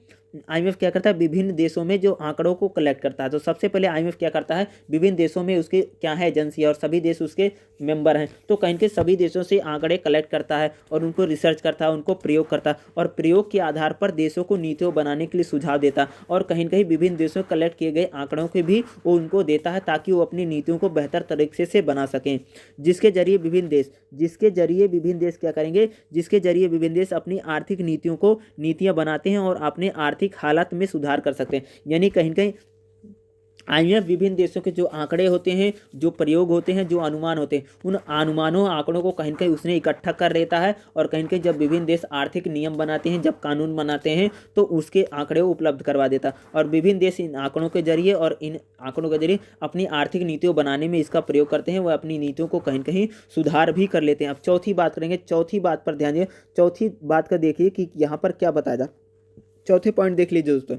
आईएमएफ क्या करता है, विभिन्न देशों में जो आंकड़ों को कलेक्ट करता है। तो सबसे पहले आईएमएफ क्या करता है, विभिन्न देशों में उसके क्या है एजेंसी और सभी देश उसके मेंबर हैं, तो कहीं के सभी देशों से आंकड़े कलेक्ट करता है और उनको रिसर्च करता है, उनको प्रयोग करता है और प्रयोग के आधार पर देशों को नीतियों बनाने के लिए सुझाव देता है और कहीं कहीं विभिन्न देशों में कलेक्ट किए गए आंकड़ों के भी वो उनको देता है ताकि वो अपनी नीतियों को बेहतर तरीके से बना सकें, जिसके जरिए विभिन्न देश क्या करेंगे, जिसके जरिए विभिन्न देश अपनी आर्थिक नीतियां बनाते हैं और अपने आर्थिक हालात में सुधार कर सकते हैं। यानी कहीं कहीं आईएमएफ विभिन्न देशों के जो आंकड़े होते हैं, जो प्रयोग होते हैं, जो अनुमान होते हैं, उन अनुमानों आंकड़ों को कहीं कहीं उसने इकट्ठा कर लेता है और कहीं कहीं जब विभिन्न देश आर्थिक नियम बनाते हैं, जब कानून बनाते हैं, तो उसके आंकड़े उपलब्ध करवा देता है और विभिन्न देश इन आंकड़ों के जरिए और इन आंकड़ों के जरिए अपनी आर्थिक नीतियों बनाने में इसका प्रयोग करते हैं, वह अपनी नीतियों को कहीं कहीं सुधार भी कर लेते हैं। अब चौथी बात करेंगे, चौथी बात पर ध्यान दिए, चौथी बात का देखिए कि यहाँ पर क्या बताया जा, चौथे पॉइंट देख लीजिए दोस्तों,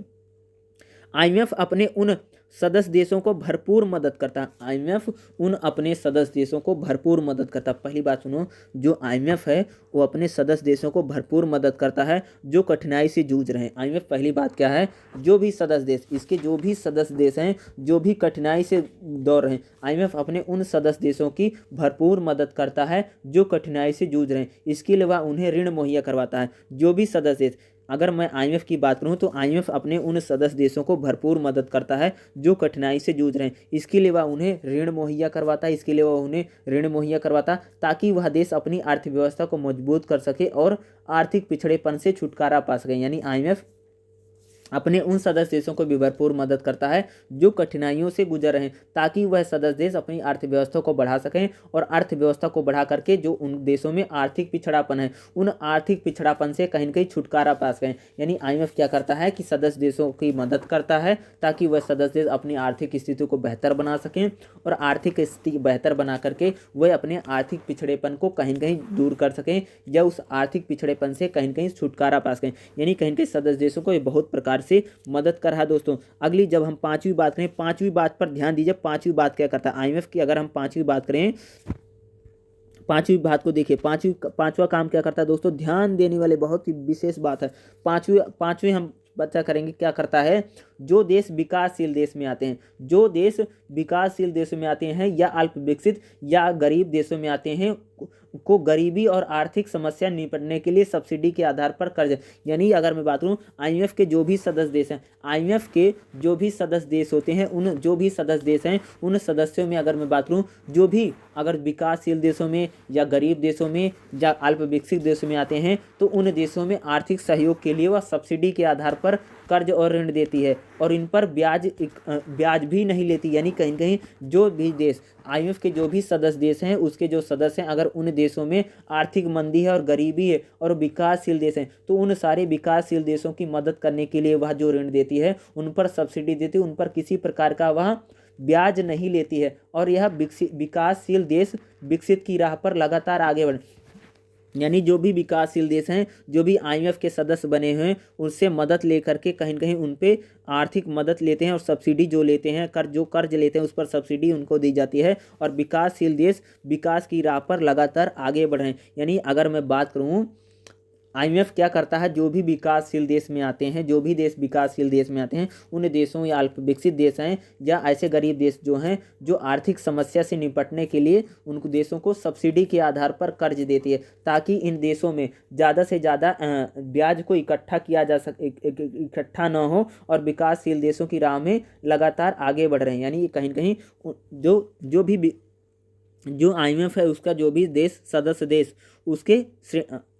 आईएमएफ अपने उन सदस्य देशों को भरपूर मदद करता है। आईएमएफ उन अपने सदस्य देशों को भरपूर मदद करता है। पहली बात सुनो, जो आईएमएफ है वो अपने सदस्य देशों को भरपूर मदद करता है जो कठिनाई से जूझ रहे हैं। आईएमएफ पहली बात क्या है, जो भी सदस्य देश, इसके जो भी सदस्य देश हैं जो भी कठिनाई से दौड़ रहे हैं, आईएमएफ अपने उन सदस्य देशों की भरपूर मदद करता है जो कठिनाई से जूझ रहे हैं। इसके अलावा उन्हें ऋण मुहैया करवाता है। जो भी सदस्य देश, अगर मैं आईएमएफ की बात करूं तो आईएमएफ अपने उन सदस्य देशों को भरपूर मदद करता है जो कठिनाई से जूझ रहे हैं। इसके अलावा उन्हें ऋण मुहैया करवाता है, ताकि वह देश अपनी अर्थव्यवस्था को मजबूत कर सके और आर्थिक पिछड़ेपन से छुटकारा पा सके। यानी आईएमएफ अपने उन सदस्य देशों को भी भरपूर मदद करता है जो कठिनाइयों से गुजर रहे हैं, ताकि वह सदस्य देश अपनी अर्थव्यवस्था को बढ़ा सकें और अर्थव्यवस्था को बढ़ा करके जो उन देशों में आर्थिक पिछड़ापन है, उन आर्थिक पिछड़ापन से कहीं न कहीं छुटकारा पा सकें। यानी आईएमएफ क्या करता है कि सदस्य देशों की मदद करता है ताकि वह सदस्य देश अपनी आर्थिक स्थिति को बेहतर बना सकें और आर्थिक स्थिति बेहतर बना करके वह अपने आर्थिक पिछड़ेपन को कहीं न कहीं दूर कर सकें या उस आर्थिक पिछड़ेपन से कहीं न कहीं छुटकारा पा सकें। यानी कहीं न कहीं सदस्य देशों को ये बहुत प्रकार से मदद कर रहा है। दोस्तों अगली जब हम पांचवी बात करें, पांचवी बात पर ध्यान दीजिए, पांचवी बात क्या करता है आईएमएफ की, अगर हम पांचवी बात करें, पांचवी बात को देखिए, पांचवा काम क्या करता है दोस्तों, ध्यान देने वाले बहुत ही विशेष बात है। पांचवी हम बच्चा करेंगे, क्या करता है, जो देश विकासशील देश में आते हैं, जो देश विकासशील देशों में आते हैं या अल्प विकसित या गरीब देशों में आते हैं को गरीबी और आर्थिक समस्या निपटने के लिए सब्सिडी के आधार पर कर्ज, यानी अगर मैं बात करूं आईएमएफ के जो भी सदस्य देश हैं, आईएमएफ के जो भी सदस्य देश होते हैं, उन जो भी सदस्य देश हैं उन सदस्यों में अगर मैं बात करूं, जो भी अगर विकासशील देशों में या गरीब देशों में या अल्प विकसित देशों में आते हैं तो उन देशों में आर्थिक सहयोग के लिए वह सब्सिडी के आधार पर कर्ज और ऋण देती है और इन पर ब्याज भी नहीं लेती। यानी कहीं कहीं जो भी देश, आईएमएफ के जो भी सदस्य देश हैं उसके जो सदस्य हैं, अगर उन देशों में आर्थिक मंदी है और गरीबी है और विकासशील देश हैं तो उन सारे विकासशील देशों की मदद करने के लिए वह जो ऋण देती है, उन पर सब्सिडी देती है, उन पर किसी प्रकार का वह ब्याज नहीं लेती है और यह विकासशील देश विकसित की राह पर लगातार आगे बढ़े। यानी जो भी विकासशील देश हैं, जो भी आईएमएफ के सदस्य बने हुए हैं, उससे मदद लेकर के कहीं न कहीं उन पे आर्थिक मदद लेते हैं और सब्सिडी जो लेते हैं, कर्ज लेते हैं उस पर सब्सिडी उनको दी जाती है और विकासशील देश विकास की राह पर लगातार आगे बढ़ रहे हैं। यानी अगर मैं बात करूँ आईएमएफ क्या करता है, जो भी विकासशील देश में आते हैं, जो भी देश विकासशील देश में आते हैं, उन देशों या अल्प विकसित देश हैं या ऐसे गरीब देश जो हैं जो आर्थिक समस्या से निपटने के लिए उन देशों को सब्सिडी के आधार पर कर्ज देती है ताकि इन देशों में ज़्यादा से ज़्यादा ब्याज को इकट्ठा किया जा सके, इकट्ठा न हो और विकासशील देशों की राह में लगातार आगे बढ़ रहे हैं। यानी कहीं कहीं जो आईएमएफ है उसका जो भी देश सदस्य देश उसके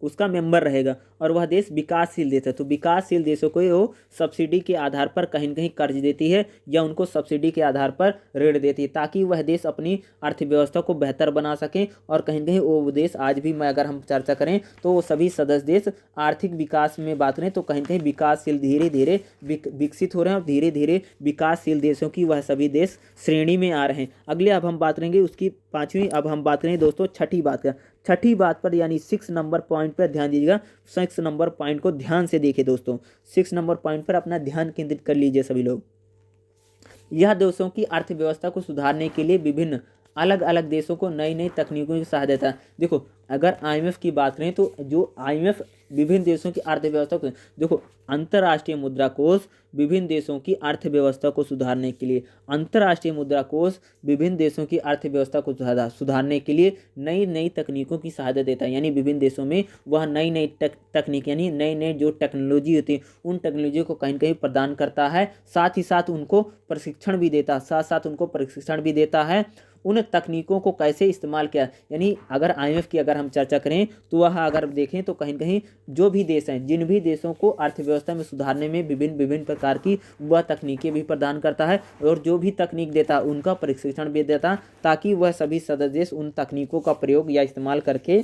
उसका मेंबर रहेगा और वह देश विकासशील देश है। तो विकासशील देशों को वो सब्सिडी के आधार पर कहीं न कहीं कर्ज देती है या उनको सब्सिडी के आधार पर ऋण देती है, ताकि वह देश अपनी अर्थव्यवस्था को बेहतर बना सकें। और कहीं न कहीं वो देश आज भी मैं अगर हम चर्चा करें तो वो सभी सदस्य देश आर्थिक विकास में बात करें तो कहीं न कहीं विकासशील धीरे धीरे विकसित हो रहे हैं और धीरे धीरे विकासशील देशों की वह सभी देश श्रेणी में आ रहे हैं। अगले अब हम बात करेंगे उसकी 5वीं। अब हम बात करेंगे दोस्तों छठी बात पर, यानी 6 नंबर पॉइंट पर ध्यान दीजिएगा। 6 नंबर पॉइंट को ध्यान से देखिए दोस्तों, 6 नंबर पॉइंट पर अपना ध्यान केंद्रित कर लीजिए सभी लोग। यह देशों की अर्थव्यवस्था को सुधारने के लिए विभिन्न अलग अलग देशों को नई नई तकनीकों की सहायता देता है। देखो, अगर आईएमएफ की बात करें तो जो आईएमएफ विभिन्न देशों की अर्थव्यवस्था को, देखो, अंतर्राष्ट्रीय मुद्रा कोष विभिन्न देशों की अर्थव्यवस्था को सुधारने के लिए, अंतर्राष्ट्रीय मुद्रा कोष विभिन्न देशों की अर्थव्यवस्था को सुधारने के लिए नई नई तकनीकों की सहायता देता है। यानी विभिन्न देशों में वह नई नई तकनीक, यानी नई नई जो टेक्नोलॉजी होती है उन टेक्नोलॉजी को कहीं कहीं प्रदान करता है, साथ ही साथ उनको प्रशिक्षण भी देता है उन तकनीकों को कैसे इस्तेमाल किया। यानी अगर आईएमएफ की अगर हम चर्चा करें तो वह अगर देखें तो कहीं कहीं जो भी देश हैं, जिन भी देशों को अर्थव्यवस्था में सुधारने में विभिन्न प्रकार की वह तकनीकें भी प्रदान करता है और जो भी तकनीक देता है उनका प्रशिक्षण भी देता है, ताकि वह सभी सदस्य देश उन तकनीकों का प्रयोग या इस्तेमाल करके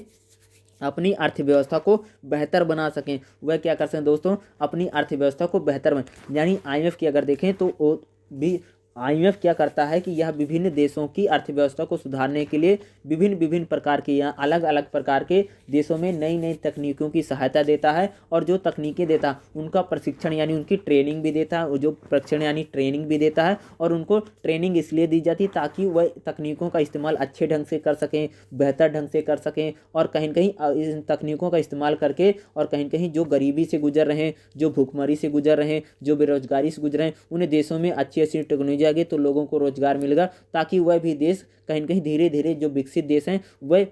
अपनी अर्थव्यवस्था को बेहतर बना सकें। वह क्या कर सकें दोस्तों, अपनी अर्थव्यवस्था को बेहतर बना। यानी आईएमएफ की अगर देखें तो वो भी आईएमएफ क्या करता है कि यह विभिन्न देशों की अर्थव्यवस्था को सुधारने के लिए विभिन्न प्रकार के या अलग अलग प्रकार के देशों में नई नई तकनीकों की सहायता देता है और जो तकनीकें देता है उनका प्रशिक्षण यानी उनकी ट्रेनिंग भी देता है, जो प्रशिक्षण यानी ट्रेनिंग भी देता है। और उनको ट्रेनिंग इसलिए दी जाती है ताकि वह तकनीकों का इस्तेमाल अच्छे ढंग से कर सकें, बेहतर ढंग से कर सकें और कहीं न कहीं इन तकनीकों का इस्तेमाल करके और कहीं न कहीं जो गरीबी से गुजर रहे हैं, जो भूखमरी से गुजर रहे हैं, जो बेरोजगारी से गुजर रहे हैं, उन देशों में अच्छी अच्छी टेक्नोलॉजी आगे तो लोगों को रोजगार मिलेगा, ताकि वह भी देश कहीं न कहीं धीरे धीरे जो विकसित देश हैं वह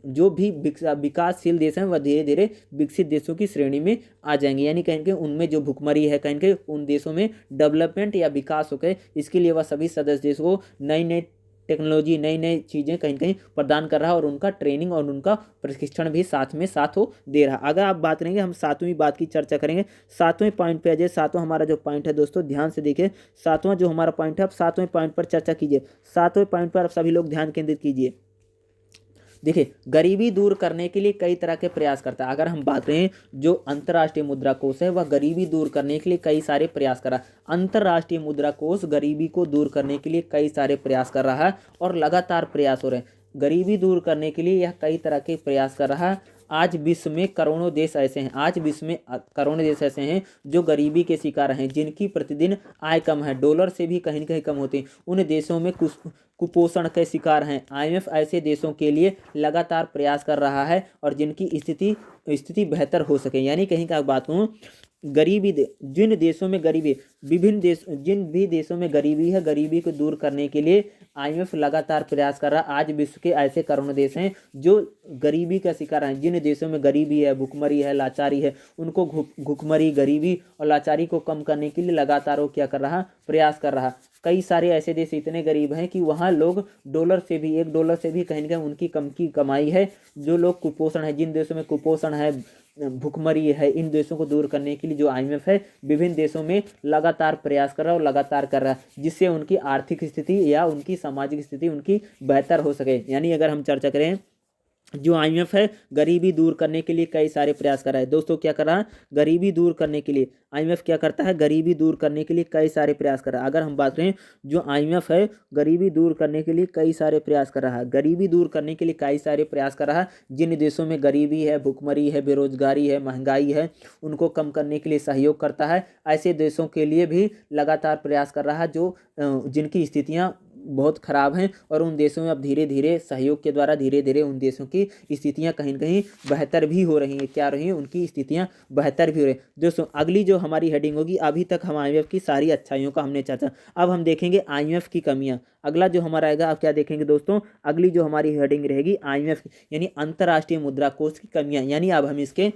जो भी विकासशील देश हैं वह धीरे धीरे विकसित देशों की श्रेणी में आ जाएंगे। यानी कहीं कहीं उनमें जो भुखमरी है कहीं कहीं उन देशों में डेवलपमेंट या विकास हो गए। इसके लिए वह सभी सदस्य देशों को नई नई टेक्नोलॉजी, नई नई चीज़ें कहीं कहीं प्रदान कर रहा है और उनका ट्रेनिंग और उनका प्रशिक्षण भी साथ हो दे रहा। अगर आप बात करेंगे, हम 7वीं बात की चर्चा करेंगे। 7वें पॉइंट पे आ जाए। 7वां हमारा जो पॉइंट है दोस्तों, ध्यान से देखिए। 7वां जो हमारा पॉइंट है, आप 7वें पॉइंट पर चर्चा कीजिए। 7वें पॉइंट पर आप सभी लोग ध्यान केंद्रित कीजिए। देखिए, गरीबी दूर करने के लिए कई तरह के प्रयास करता है। अगर हम बात करें, जो अंतर्राष्ट्रीय मुद्रा कोष है वह गरीबी दूर करने के लिए कई सारे प्रयास कर रहा है। अंतर्राष्ट्रीय मुद्रा कोष गरीबी को दूर करने के लिए कई सारे प्रयास कर रहा है और लगातार प्रयास हो रहे हैं। गरीबी दूर करने के लिए यह कई तरह के प्रयास कर रहा है। आज विश्व में करोड़ों देश ऐसे हैं जो गरीबी के शिकार हैं, जिनकी प्रतिदिन आय कम है, डॉलर से भी कहीं न कहीं कम होती है। उन देशों में कुपोषण के शिकार हैं। आईएमएफ ऐसे देशों के लिए लगातार प्रयास कर रहा है और जिनकी स्थिति बेहतर हो सके। यानी कहीं का बात कहूँ, जिन भी देशों में गरीबी है, गरीबी को दूर करने के लिए आईएमएफ लगातार प्रयास कर रहा है। आज विश्व के ऐसे करोड़ों देश हैं जो गरीबी का शिकार हैं। जिन देशों में गरीबी है, भुखमरी है, लाचारी है, उनको भुखमरी, गरीबी और लाचारी को कम करने के लिए लगातार वो क्या कर रहा, प्रयास कर रहा। कई सारे ऐसे देश इतने गरीब हैं कि वहाँ लोग $1 से भी कहीं ना कहीं उनकी कम की कमाई है। जो लोग कुपोषण है, जिन देशों में कुपोषण है, भुखमरी है, इन देशों को दूर करने के लिए जो आईएमएफ है विभिन्न देशों में लगातार प्रयास कर रहा है और लगातार कर रहा है, जिससे उनकी आर्थिक स्थिति या उनकी सामाजिक स्थिति उनकी बेहतर हो सके। यानी अगर हम चर्चा करें, जो आईएमएफ है गरीबी दूर करने के लिए कई सारे प्रयास कर रहा है। दोस्तों क्या कर रहा है, गरीबी दूर करने के लिए आईएमएफ क्या करता है, गरीबी दूर करने के लिए कई सारे प्रयास कर रहा है। अगर हम बात करें, जो आईएमएफ है गरीबी दूर करने के लिए कई सारे प्रयास कर रहा है। गरीबी दूर करने के लिए कई सारे प्रयास कर रहा है। जिन देशों में गरीबी है, भुखमरी है, बेरोजगारी है, महंगाई है, उनको कम करने के लिए सहयोग करता है। ऐसे देशों के लिए भी लगातार प्रयास कर रहा है जिनकी स्थितियाँ बहुत ख़राब हैं और उन देशों में अब धीरे धीरे सहयोग के द्वारा धीरे धीरे उन देशों की स्थितियां कहीं न कहीं बेहतर भी हो रही हैं। क्या रही हैं, उनकी स्थितियां बेहतर भी हो रही हैं। दोस्तों अगली जो हमारी हेडिंग होगी, अभी तक हम आईएमएफ की सारी अच्छाइयों का हमने चर्चा, अब हम देखेंगे आईएमएफ की कमियां। अगला जो हमारा आएगा, आप क्या देखेंगे दोस्तों, अगली जो हमारी हेडिंग रहेगी आईएमएफ यानी अंतर्राष्ट्रीय मुद्रा कोष की कमियाँ। यानी अब हम इसके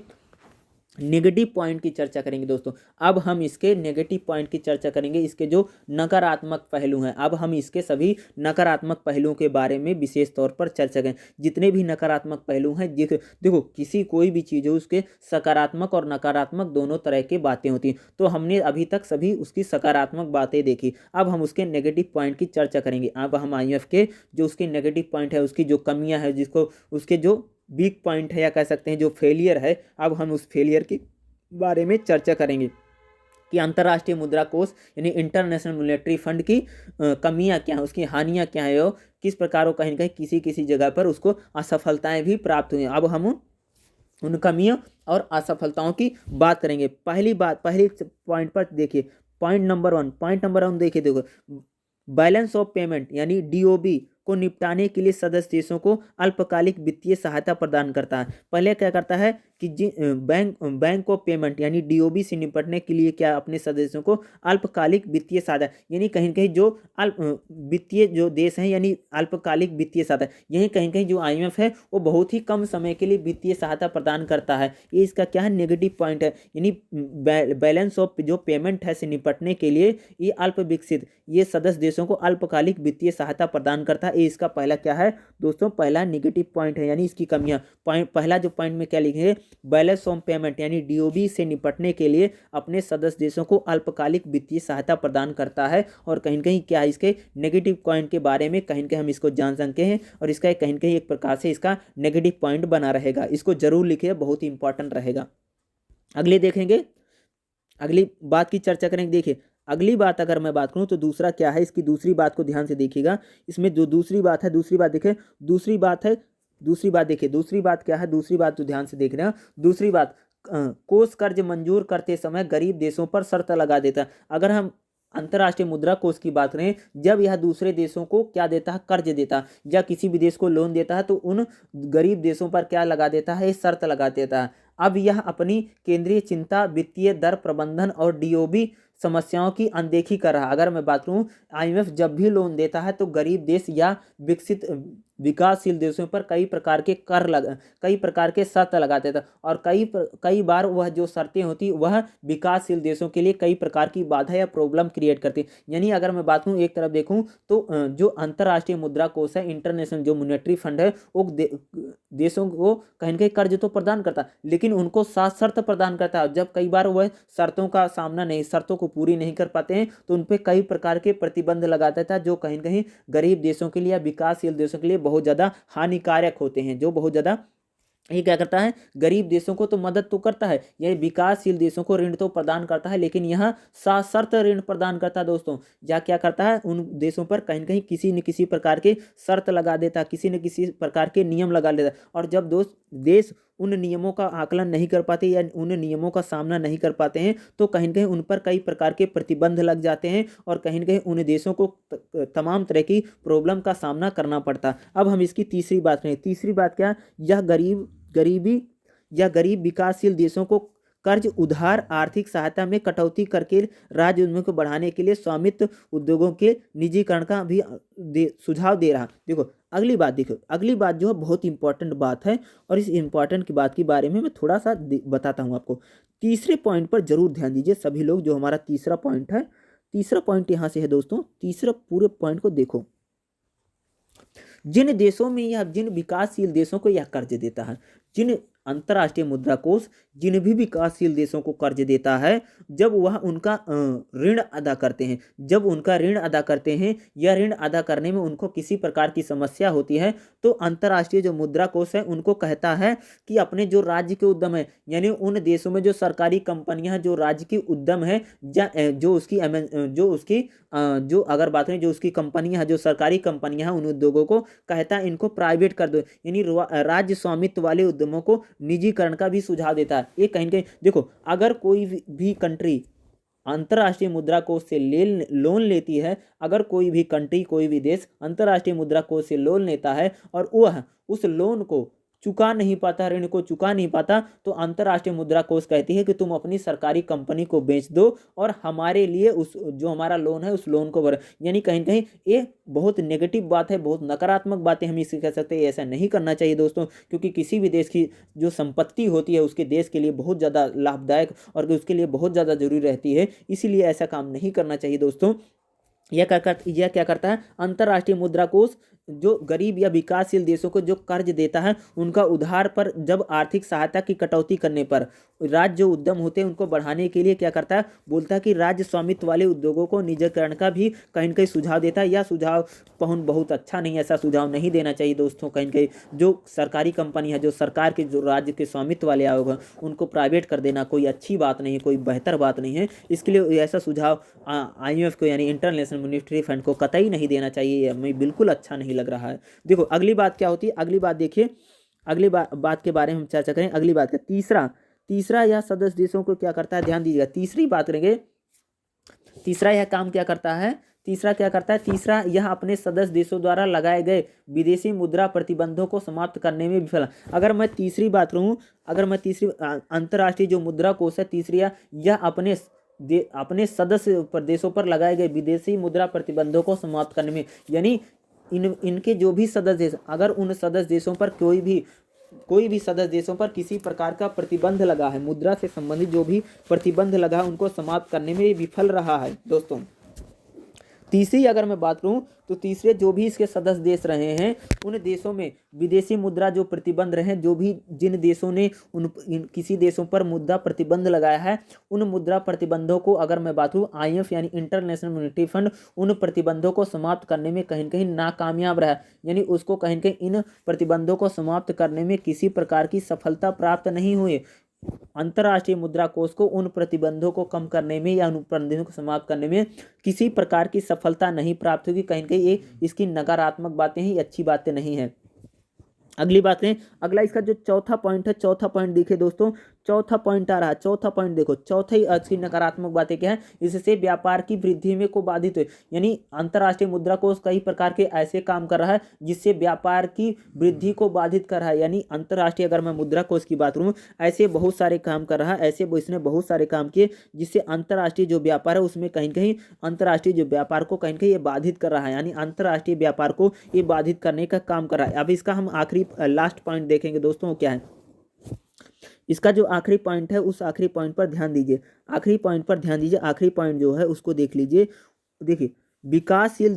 नेगेटिव पॉइंट की चर्चा करेंगे दोस्तों। अब हम इसके नेगेटिव पॉइंट की चर्चा करेंगे, इसके जो नकारात्मक पहलू हैं। अब हम इसके सभी नकारात्मक पहलुओं के बारे में विशेष तौर पर चर्चा करें। जितने भी नकारात्मक पहलू हैं, देखो किसी कोई भी चीज़ हो उसके सकारात्मक और नकारात्मक दोनों तरह की बातें होती हैं। तो हमने अभी तक सभी उसकी सकारात्मक बातें देखी, अब हम उसके नेगेटिव पॉइंट की चर्चा करेंगे। अब हम IMF के जो उसके नेगेटिव पॉइंट है, उसकी जो कमियाँ है, जिसको उसके जो वीक पॉइंट है या कह सकते हैं जो फेलियर है, अब हम उस फेलियर के बारे में चर्चा करेंगे कि अंतर्राष्ट्रीय मुद्रा कोष यानी इंटरनेशनल मॉनेटरी फंड की कमियां क्या हैं, उसकी हानियां क्या हैं और किस प्रकार वो कहीं कहीं किसी किसी जगह पर उसको असफलताएं भी प्राप्त हुई हैं। अब हम उन कमियों और असफलताओं की बात करेंगे। पहली पॉइंट पर देखिए, पॉइंट नंबर वन देखिए, देखो बैलेंस ऑफ पेमेंट यानी DOB को निपटाने के लिए सदस्य देशों को अल्पकालिक वित्तीय सहायता प्रदान करता है। पहले क्या करता है कि बैंक ऑफ पेमेंट यानी DOB से निपटने के लिए क्या अपने सदस्यों को अल्पकालिक वित्तीय सहायता, यानी कहीं कहीं जो अल्प वित्तीय जो देश हैं यानी अल्पकालिक वित्तीय सहायता, यही कहीं कहीं जो IMF है वो बहुत ही कम समय के लिए वित्तीय सहायता प्रदान करता है। ये इसका क्या है, नेगेटिव पॉइंट है। यानी बैलेंस ऑफ जो पेमेंट है से निपटने के लिए ये अल्प विकसित ये सदस्य देशों को अल्पकालिक वित्तीय सहायता प्रदान करता है। ये इसका पहला क्या है दोस्तों, पहला नेगेटिव पॉइंट है, यानी इसकी कमियां। पहला जो पॉइंट में क्या लिखेंगे, बैलेंस ऑफ पेमेंट यानी DOB से निपटने के लिए अपने सदस्य देशों को अल्पकालिक वित्तीय सहायता प्रदान करता है। और कहीं कहीं क्या है, इसके नेगेटिव पॉइंट के बारे में कहीं कहीं हम इसको जान सकते हैं और इसका कहीं कहीं एक प्रकार से इसका नेगेटिव पॉइंट बना रहेगा। इसको जरूर लिखिए, बहुत ही इंपॉर्टेंट रहेगा। अगले देखेंगे, अगली बात की चर्चा करेंगे। देखिए अगली बात अगर मैं बात करूं तो दूसरा क्या है, इसकी दूसरी बात को ध्यान से देखिएगा। इसमें जो दूसरी बात है, दूसरी बात देखिए, दूसरी बात है, दूसरी बात देखिए, दूसरी बात क्या है, दूसरी बात तो ध्यान से देख रहे हैं। दूसरी बात, कोष कर्ज मंजूर करते समय गरीब देशों पर शर्त लगा देता है। अगर हम अंतर्राष्ट्रीय मुद्रा कोष की बात करें, जब यह दूसरे देशों को क्या देता है, कर्ज देता है या किसी भी देश को लोन देता है, तो उन गरीब देशों पर क्या लगा देता है, शर्त लगा देता है। अब यह अपनी केंद्रीय चिंता, वित्तीय दर प्रबंधन और DOB समस्याओं की अनदेखी कर रहा है। अगर मैं बात करूं, IMF जब भी लोन देता है तो गरीब देश या विकसित विकासशील देशों पर कई प्रकार के शर्त लगा देता, और कई बार वह जो शर्तें होती वह विकासशील देशों के लिए कई प्रकार की बाधा या प्रॉब्लम क्रिएट करती। यानी अगर मैं बात करूं, एक तरफ देखूं तो जो अंतर्राष्ट्रीय मुद्रा कोष है, इंटरनेशनल जो मॉनेटरी फंड है, वो देशों को कहीं ना कहीं कर्ज तो प्रदान करता, लेकिन उनको साथ शर्त प्रदान करता है। जब कई बार वह शर्तों को पूरी नहीं कर पाते हैं तो उन पर कई प्रकार के प्रतिबंध लगा देता है, जो कहीं ना कहीं गरीब देशों के लिए या विकासशील देशों के लिए बहुत ज़्यादा हानिकारक होते हैं। जो बहुत ज़्यादा, ये क्या करता है, गरीब देशों को तो मदद तो करता है, यह विकासशील देशों को ऋण तो प्रदान करता है, लेकिन यह सशर्त ऋण प्रदान करता है दोस्तों। या क्या करता है, उन देशों पर कहीं न कहीं किसी न किसी प्रकार के शर्त लगा देता है, किसी न किसी प्रकार के नियम लगा देता है। और जब देश उन नियमों का आकलन नहीं कर पाते या उन नियमों का सामना नहीं कर पाते हैं, तो कहीं न कहीं उन पर कई प्रकार के प्रतिबंध लग जाते हैं और कहीं न कहीं उन देशों को तमाम तरह की प्रॉब्लम का सामना करना पड़ता। अब हम इसकी तीसरी बात करें। तीसरी बात क्या, यह गरीब विकासशील देशों को कर्ज, उधार, आर्थिक सहायता में कटौती करके राज्य उद्यमों को बढ़ाने के लिए स्वामित्व उद्योगों के निजीकरण का भी सुझाव दे रहा। देखो अगली बात, देखो अगली बात जो है बहुत इंपॉर्टेंट बात है, और इस इंपॉर्टेंट की बात के बारे में मैं थोड़ा सा बताता हूँ आपको। तीसरे पॉइंट पर जरूर ध्यान दीजिए सभी लोग। जो हमारा तीसरा पॉइंट है, तीसरा पॉइंट यहाँ से है दोस्तों। तीसरा पूरे पॉइंट को देखो, जिन देशों में या जिन विकासशील देशों को यह कर्ज देता है, जिन अंतर्राष्ट्रीय मुद्रा कोष जिन भी विकासशील देशों को कर्ज देता है, जब वह उनका ऋण अदा करते हैं, या ऋण अदा करने में उनको किसी प्रकार की समस्या होती है, तो अंतर्राष्ट्रीय जो मुद्रा कोष है उनको कहता है कि अपने जो राज्य के उद्यम है, यानी उन देशों में जो सरकारी कंपनियां हैं, जो राज्य की उद्यम है, जो अगर बात करें जो उसकी कंपनियां हैं, जो सरकारी कंपनियां हैं, उन उद्योगों को कहता है इनको प्राइवेट कर दो, यानी राज्य स्वामित्व वाले उद्यमों को निजीकरण का भी सुझाव देता है। ये कहीं कहीं देखो, अगर कोई भी कंट्री अंतर्राष्ट्रीय मुद्रा कोष से लोन लेती है, अगर कोई भी कंट्री, कोई भी देश अंतर्राष्ट्रीय मुद्रा कोष से लोन लेता है और वह उस लोन को चुका नहीं पाता, ऋण को चुका नहीं पाता, तो अंतर्राष्ट्रीय मुद्रा कोष कहती है कि तुम अपनी सरकारी कंपनी को बेच दो और हमारे लिए उस जो हमारा लोन है उस लोन को भर। यानी कहीं कहीं ये बहुत नेगेटिव बात है, बहुत नकारात्मक बातें हम इसे कह सकते हैं। ऐसा नहीं करना चाहिए दोस्तों, क्योंकि किसी भी देश की जो संपत्ति होती है उसके देश के लिए बहुत ज़्यादा लाभदायक और उसके लिए बहुत ज़्यादा जरूरी रहती है, इसीलिए ऐसा काम नहीं करना चाहिए दोस्तों। यह क्या करता है, अंतर्राष्ट्रीय मुद्रा कोष जो गरीब या विकासशील देशों को जो कर्ज देता है उनका उधार पर जब आर्थिक सहायता की कटौती करने पर राज्य जो उद्यम होते हैं उनको बढ़ाने के लिए क्या करता है, बोलता है कि राज्य स्वामित्व वाले उद्योगों को निजीकरण का भी कहीं न कहीं सुझाव देता है। यह सुझाव बहुत अच्छा नहीं है, ऐसा सुझाव नहीं देना चाहिए दोस्तों। कहीं न कहीं जो सरकारी कंपनी है, जो सरकार के जो राज्य के स्वामित्व वाले आयोग हैं उनको प्राइवेट कर देना कोई अच्छी बात नहीं है, कोई बेहतर बात नहीं है। इसके लिए ऐसा सुझाव IMF को यानी इंटरनेशनल मॉनेटरी फंड को कतई नहीं देना चाहिए, हमें बिल्कुल अच्छा नहीं लग रहा है। देखो अगली बात क्या होती है, अगली बात देखिए, अगली बात के बारे में हम चर्चा करें। अगली बात का तीसरा यह सदस्य देशों को क्या करता है, ध्यान दीजिएगा, तीसरी बात करेंगे। तीसरा यह काम क्या करता है, तीसरा यह अपने सदस्य देशों द्वारा लगाए गए विदेशी मुद्रा प्रतिबंधों को समाप्त करने में विफल। अगर मैं तीसरी अंतर्राष्ट्रीय जो मुद्रा कोष है तीसरी, यह अपने सदस्य प्रदेशों पर लगाए गए विदेशी मुद्रा प्रतिबंधों को समाप्त करने में, यानी इनके जो भी सदस्य देश, अगर उन सदस्य देशों पर कोई भी सदस्य देशों पर किसी प्रकार का प्रतिबंध लगा है, मुद्रा से संबंधित जो भी प्रतिबंध लगा है उनको समाप्त करने में विफल रहा है दोस्तों। तीसरी अगर मैं बात करूं तो तीसरे जो भी इसके सदस्य देश रहे हैं उन देशों में विदेशी मुद्रा जो प्रतिबंध रहे, जो भी जिन देशों ने किसी देशों पर मुद्रा प्रतिबंध लगाया है उन मुद्रा प्रतिबंधों को अगर मैं बात करूं, IMF यानी इंटरनेशनल मॉनेटरी फंड उन प्रतिबंधों को समाप्त करने में कहीं न कहीं नाकामयाब रहा, यानी उसको कहीं न कहीं इन प्रतिबंधों को समाप्त करने में किसी प्रकार की सफलता प्राप्त नहीं हुई। अंतर्राष्ट्रीय मुद्रा कोष को उन प्रतिबंधों को कम करने में या उन प्रतिबंधों को समाप्त करने में किसी प्रकार की सफलता नहीं प्राप्त होगी। कहीं न कहीं ये इसकी नकारात्मक बातें ही, अच्छी बातें नहीं है। अगली बात करें, अगला इसका जो चौथा पॉइंट है, चौथा पॉइंट देखिए दोस्तों, चौथा पॉइंट आ रहा है, चौथा पॉइंट देखो, चौथा ही अच्छी नकारात्मक बातें क्या है, इससे व्यापार की वृद्धि में को बाधित हुए। यानी अंतर्राष्ट्रीय मुद्रा कोष कई प्रकार के ऐसे काम कर रहा है जिससे व्यापार की वृद्धि को बाधित कर रहा है। यानी अंतर्राष्ट्रीय अगर मैं मुद्रा कोष की बात करूँ, ऐसे बहुत सारे काम कर रहा है, ऐसे इसने बहुत सारे काम किए जिससे अंतर्राष्ट्रीय जो व्यापार है उसमें कहीं कहीं अंतर्राष्ट्रीय जो व्यापार को कहीं कहीं ये बाधित कर रहा है, यानी अंतर्राष्ट्रीय व्यापार को ये बाधित करने का काम कर रहा है। अब इसका हम आखिरी लास्ट पॉइंट देखेंगे दोस्तों, क्या है इसका जो आखिरी पॉइंट है, उस आखिरी पॉइंट पर ध्यान दीजिए, आखिरी पॉइंट जो है उसको देख लीजिए। देखिए, विकासशील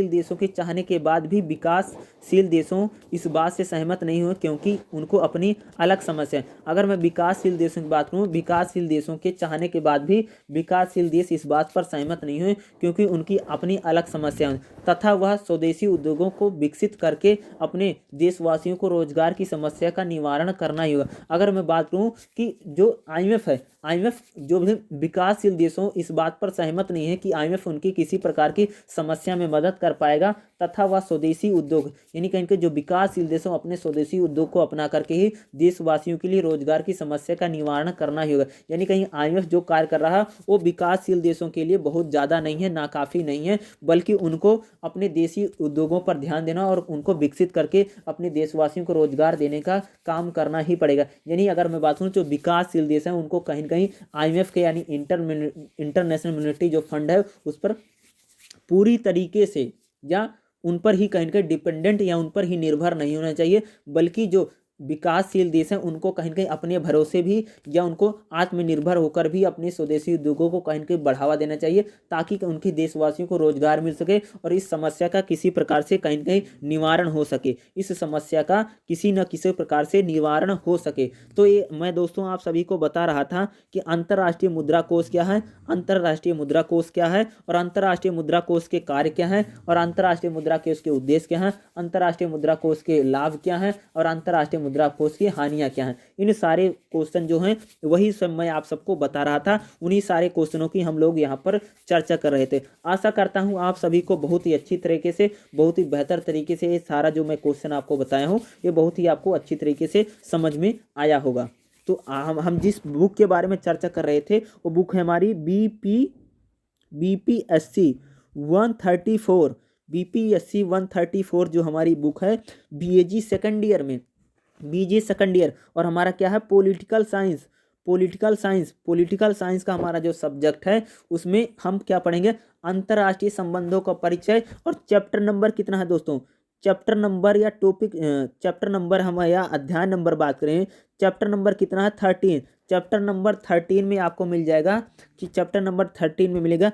देशों के चाहने के बाद भी विकासशील देशों इस बात से सहमत नहीं हुए क्योंकि उनको अपनी अलग समस्या है। अगर मैं विकासशील देशों की बात करूँ, विकासशील देशों के चाहने के बाद भी विकासशील देश इस बात पर सहमत नहीं हुए क्योंकि उनकी अपनी अलग समस्या है तथा वह स्वदेशी उद्योगों को विकसित करके अपने देशवासियों को रोजगार की समस्या का निवारण करना ही होगा। अगर मैं बात करूँ कि जो IMF है, IMF जो भी विकासशील देशों इस बात पर सहमत नहीं है कि IMF उनकी किसी प्रकार की समस्या में मदद कर पाएगा तथा वह स्वदेशी उद्योग यानी कहीं के जो विकासशील देशों अपने स्वदेशी उद्योग को अपना करके ही देशवासियों के लिए रोजगार की समस्या का निवारण करना ही होगा। यानी कहीं IMF जो कार्य कर रहा है वो विकासशील देशों के लिए बहुत ज़्यादा नहीं है, नाकाफी नहीं है, बल्कि उनको अपने देशी उद्योगों पर ध्यान देना और उनको विकसित करके अपने देशवासियों को रोजगार देने का काम करना ही पड़ेगा। यानी अगर मैं बात करूँ जो विकासशील देश हैं उनको कहीं न कहीं IMF के यानी इंटरनेशनल मॉनेटरी जो फंड है उस पर पूरी तरीके से या उन पर ही कहीं कहीं डिपेंडेंट या उन पर ही निर्भर नहीं होना चाहिए, बल्कि जो विकासशील देश हैं उनको कहीं कहीं अपने भरोसे भी या उनको आत्मनिर्भर होकर भी अपने स्वदेशी उद्योगों को कहीं कहीं बढ़ावा देना चाहिए ताकि उनके देशवासियों को रोजगार मिल सके और इस समस्या का किसी प्रकार से कहीं कहीं निवारण हो सके, इस समस्या का किसी न किसी प्रकार से निवारण हो सके। तो ये मैं दोस्तों आप सभी को बता रहा था कि अंतर्राष्ट्रीय मुद्रा कोष क्या है, अंतर्राष्ट्रीय मुद्रा कोष क्या है और अंतर्राष्ट्रीय मुद्रा कोष के कार्य क्या है और अंतर्राष्ट्रीय मुद्रा कोष के उद्देश्य क्या है, अंतर्राष्ट्रीय मुद्रा कोष के लाभ क्या है और अंतर्राष्ट्रीय मुद्रा कोष की हानियां क्या हैं। इन सारे क्वेश्चन जो हैं वही सब मैं आप सबको बता रहा था, उन्हीं सारे क्वेश्चनों की हम लोग यहाँ पर चर्चा कर रहे थे। आशा करता हूँ आप सभी को बहुत ही अच्छी तरीके से, बहुत ही बेहतर तरीके से ये सारा जो मैं क्वेश्चन आपको बताया हूँ ये बहुत ही आपको अच्छी तरीके से समझ में आया होगा। तो हम जिस बुक के बारे में चर्चा कर रहे थे वो बुक है हमारी BPSC 134 BPSC 134 जो हमारी बुक है BAG सेकंड ईयर में, BG सेकंड ईयर, और हमारा क्या है पॉलिटिकल साइंस, पॉलिटिकल साइंस का हमारा जो सब्जेक्ट है उसमें हम क्या पढ़ेंगे, अंतर्राष्ट्रीय संबंधों का परिचय। और चैप्टर नंबर कितना है दोस्तों, चैप्टर नंबर या टॉपिक, चैप्टर नंबर हम या अध्याय नंबर बात करें, चैप्टर नंबर कितना है 13। चैप्टर नंबर 13 में आपको मिल जाएगा कि चैप्टर नंबर 13 में मिलेगा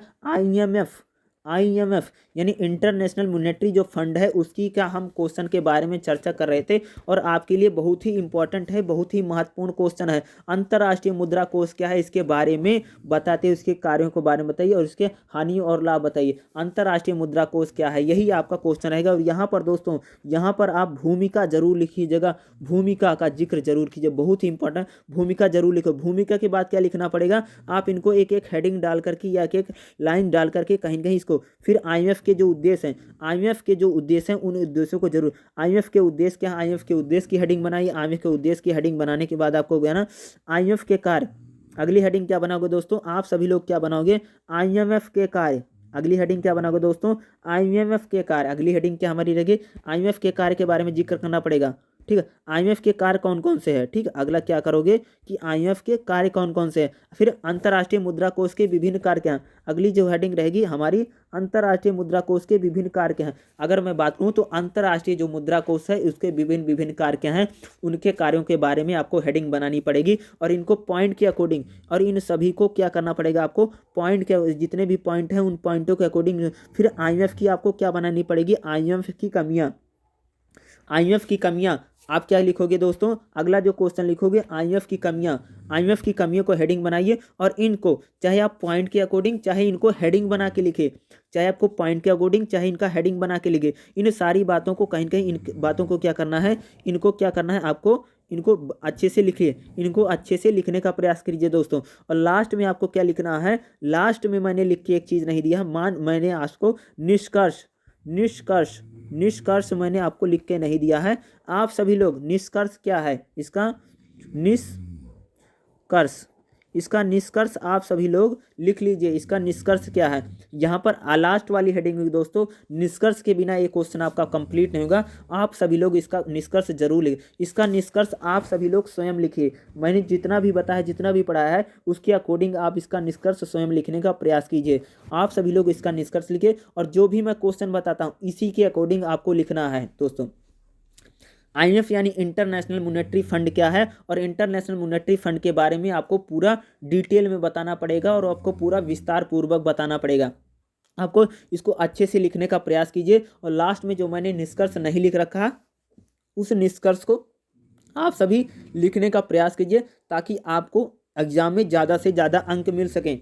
IMF यानी इंटरनेशनल मॉनेटरी जो फंड है उसकी का हम क्वेश्चन के बारे में चर्चा कर रहे थे, और आपके लिए बहुत ही इंपॉर्टेंट है, बहुत ही महत्वपूर्ण क्वेश्चन है। अंतर्राष्ट्रीय मुद्रा कोष क्या है इसके बारे में बताते, उसके कार्यों के बारे में बताइए और उसके हानि और लाभ बताइए। अंतर्राष्ट्रीय मुद्रा कोष क्या है, यही आपका क्वेश्चन रहेगा। और यहाँ पर दोस्तों, यहाँ पर आप भूमिका जरूर लिखिएगा, भूमिका का जिक्र जरूर कीजिए, बहुत ही इंपॉर्टेंट, भूमिका जरूर लिखो। भूमिका के बाद क्या लिखना पड़ेगा, आप इनको एक एक हेडिंग डाल करके या एक लाइन डाल करके कहीं कहीं इसको, फिर IMF के जो उद्देश्य हैं, IMF के जो उद्देश्य हैं उन उद्देश्यों को जरूर, IMF के उद्देश्य क्या है, IMF के उद्देश्य की हेडिंग बनाइए। IMF के उद्देश्य की हेडिंग बनाने के बाद आपको गया ना IMF के कार्य, अगली हेडिंग क्या बनाओगे दोस्तों, आप सभी लोग क्या बनाओगे, IMF के कार्य। अगली हेडिंग क्या बनाओगे दोस्तों, IMF के कार्य। अगली हेडिंग क्या हमारी रहेगी, IMF के कार्य के बारे में जिक्र करना पड़ेगा, ठीक है। IMF के कार्य कौन कौन से हैं, ठीक है। अगला क्या करोगे कि IMF के कार्य कौन कौन से हैं, फिर अंतर्राष्ट्रीय मुद्रा कोष के विभिन्न कार्य क्या हैं। अगली जो हेडिंग रहेगी हमारी, अंतर्राष्ट्रीय मुद्रा कोष के विभिन्न कार्य क्या हैं। अगर मैं बात करूं तो अंतर्राष्ट्रीय जो मुद्रा कोष है उसके विभिन्न विभिन्न कार्य क्या हैं, उनके कार्यों के बारे में आपको हेडिंग बनानी पड़ेगी, और इनको पॉइंट के अकॉर्डिंग, और इन सभी को क्या करना पड़ेगा आपको, पॉइंट के जितने भी पॉइंट हैं उन पॉइंटों के अकॉर्डिंग। फिर IMF की आपको क्या बनानी पड़ेगी, IMF की कमियां, IMF की कमियां आप क्या लिखोगे दोस्तों, अगला जो क्वेश्चन लिखोगे IMF की कमियां, IMF की कमियों को हेडिंग बनाइए, और इनको चाहे आप पॉइंट के अकॉर्डिंग चाहे इनको हेडिंग बना के लिखे, चाहे आपको पॉइंट के अकॉर्डिंग चाहे इनका हेडिंग बना के लिखे, इन सारी बातों को कहीं कहीं, इन बातों को क्या करना है, इनको क्या करना है आपको, इनको अच्छे से लिखिए, इनको अच्छे से लिखने का प्रयास कीजिए दोस्तों। और लास्ट में आपको क्या लिखना है, लास्ट में मैंने लिख के एक चीज़ नहीं दिया, मैंने आपको निष्कर्ष, निष्कर्ष, निष्कर्ष मैंने आपको लिख के नहीं दिया है। आप सभी लोग निष्कर्ष क्या है इसका, निष्कर्ष, इसका निष्कर्ष आप सभी लोग लिख लीजिए, इसका निष्कर्ष क्या है। यहाँ पर लास्ट वाली हेडिंग में दोस्तों, निष्कर्ष के बिना ये क्वेश्चन आपका कंप्लीट नहीं होगा। आप सभी लोग इसका निष्कर्ष जरूर लिखिए, इसका निष्कर्ष आप सभी लोग स्वयं लिखिए। मैंने जितना भी बताया, जितना भी पढ़ाया है उसके अकॉर्डिंग आप इसका निष्कर्ष स्वयं लिखने का प्रयास कीजिए। आप सभी लोग इसका निष्कर्ष लिखिए, और जो भी मैं क्वेश्चन बताता हूँ इसी के अकॉर्डिंग आपको लिखना है दोस्तों। IMF यानी इंटरनेशनल मॉनेटरी फंड क्या है, और इंटरनेशनल मॉनेटरी फंड के बारे में आपको पूरा डिटेल में बताना पड़ेगा, और आपको पूरा विस्तार पूर्वक बताना पड़ेगा। आपको इसको अच्छे से लिखने का प्रयास कीजिए, और लास्ट में जो मैंने निष्कर्ष नहीं लिख रखा उस निष्कर्ष को आप सभी लिखने का प्रयास कीजिए, ताकि आपको एग्जाम में ज़्यादा से ज़्यादा अंक मिल सकें।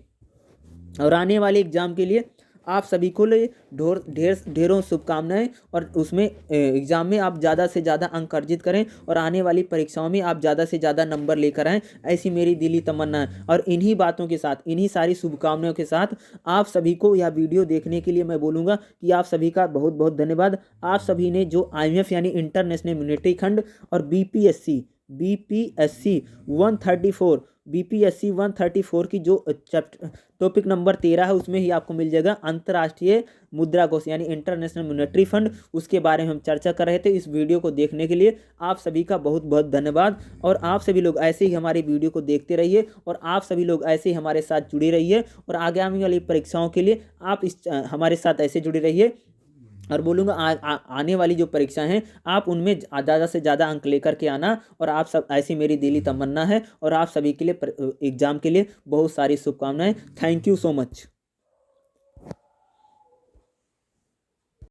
और आने वाले एग्जाम के लिए आप सभी को लिए ढेरों शुभकामनाएं, और उसमें एग्ज़ाम में आप ज़्यादा से ज़्यादा अंक अर्जित करें, और आने वाली परीक्षाओं में आप ज़्यादा से ज़्यादा नंबर लेकर आएँ, ऐसी मेरी दिली तमन्ना है। और इन्हीं बातों के साथ, इन्हीं सारी शुभकामनाओं के साथ आप सभी को यह वीडियो देखने के लिए मैं बोलूँगा कि आप सभी का बहुत बहुत धन्यवाद। आप सभी ने जो IMF यानी इंटरनेशनल मॉनेटरी फंड और BPSC 134 की जो टॉपिक नंबर 13 है उसमें ही आपको मिल जाएगा अंतर्राष्ट्रीय मुद्रा कोष यानी इंटरनेशनल मॉनेटरी फंड, उसके बारे में हम चर्चा कर रहे थे। इस वीडियो को देखने के लिए आप सभी का बहुत बहुत धन्यवाद, और आप सभी लोग ऐसे ही हमारी वीडियो को देखते रहिए, और आप सभी लोग ऐसे ही हमारे साथ जुड़े रहिए, और आगामी वाली परीक्षाओं के लिए आप हमारे साथ ऐसे जुड़े रहिए। और बोलूँगा आने वाली जो परीक्षा हैं आप उनमें ज़्यादा से ज़्यादा अंक लेकर के आना, और आप सब, ऐसी मेरी दिली तमन्ना है, और आप सभी के लिए एग्ज़ाम के लिए बहुत सारी शुभकामनाएं। Thank you so much.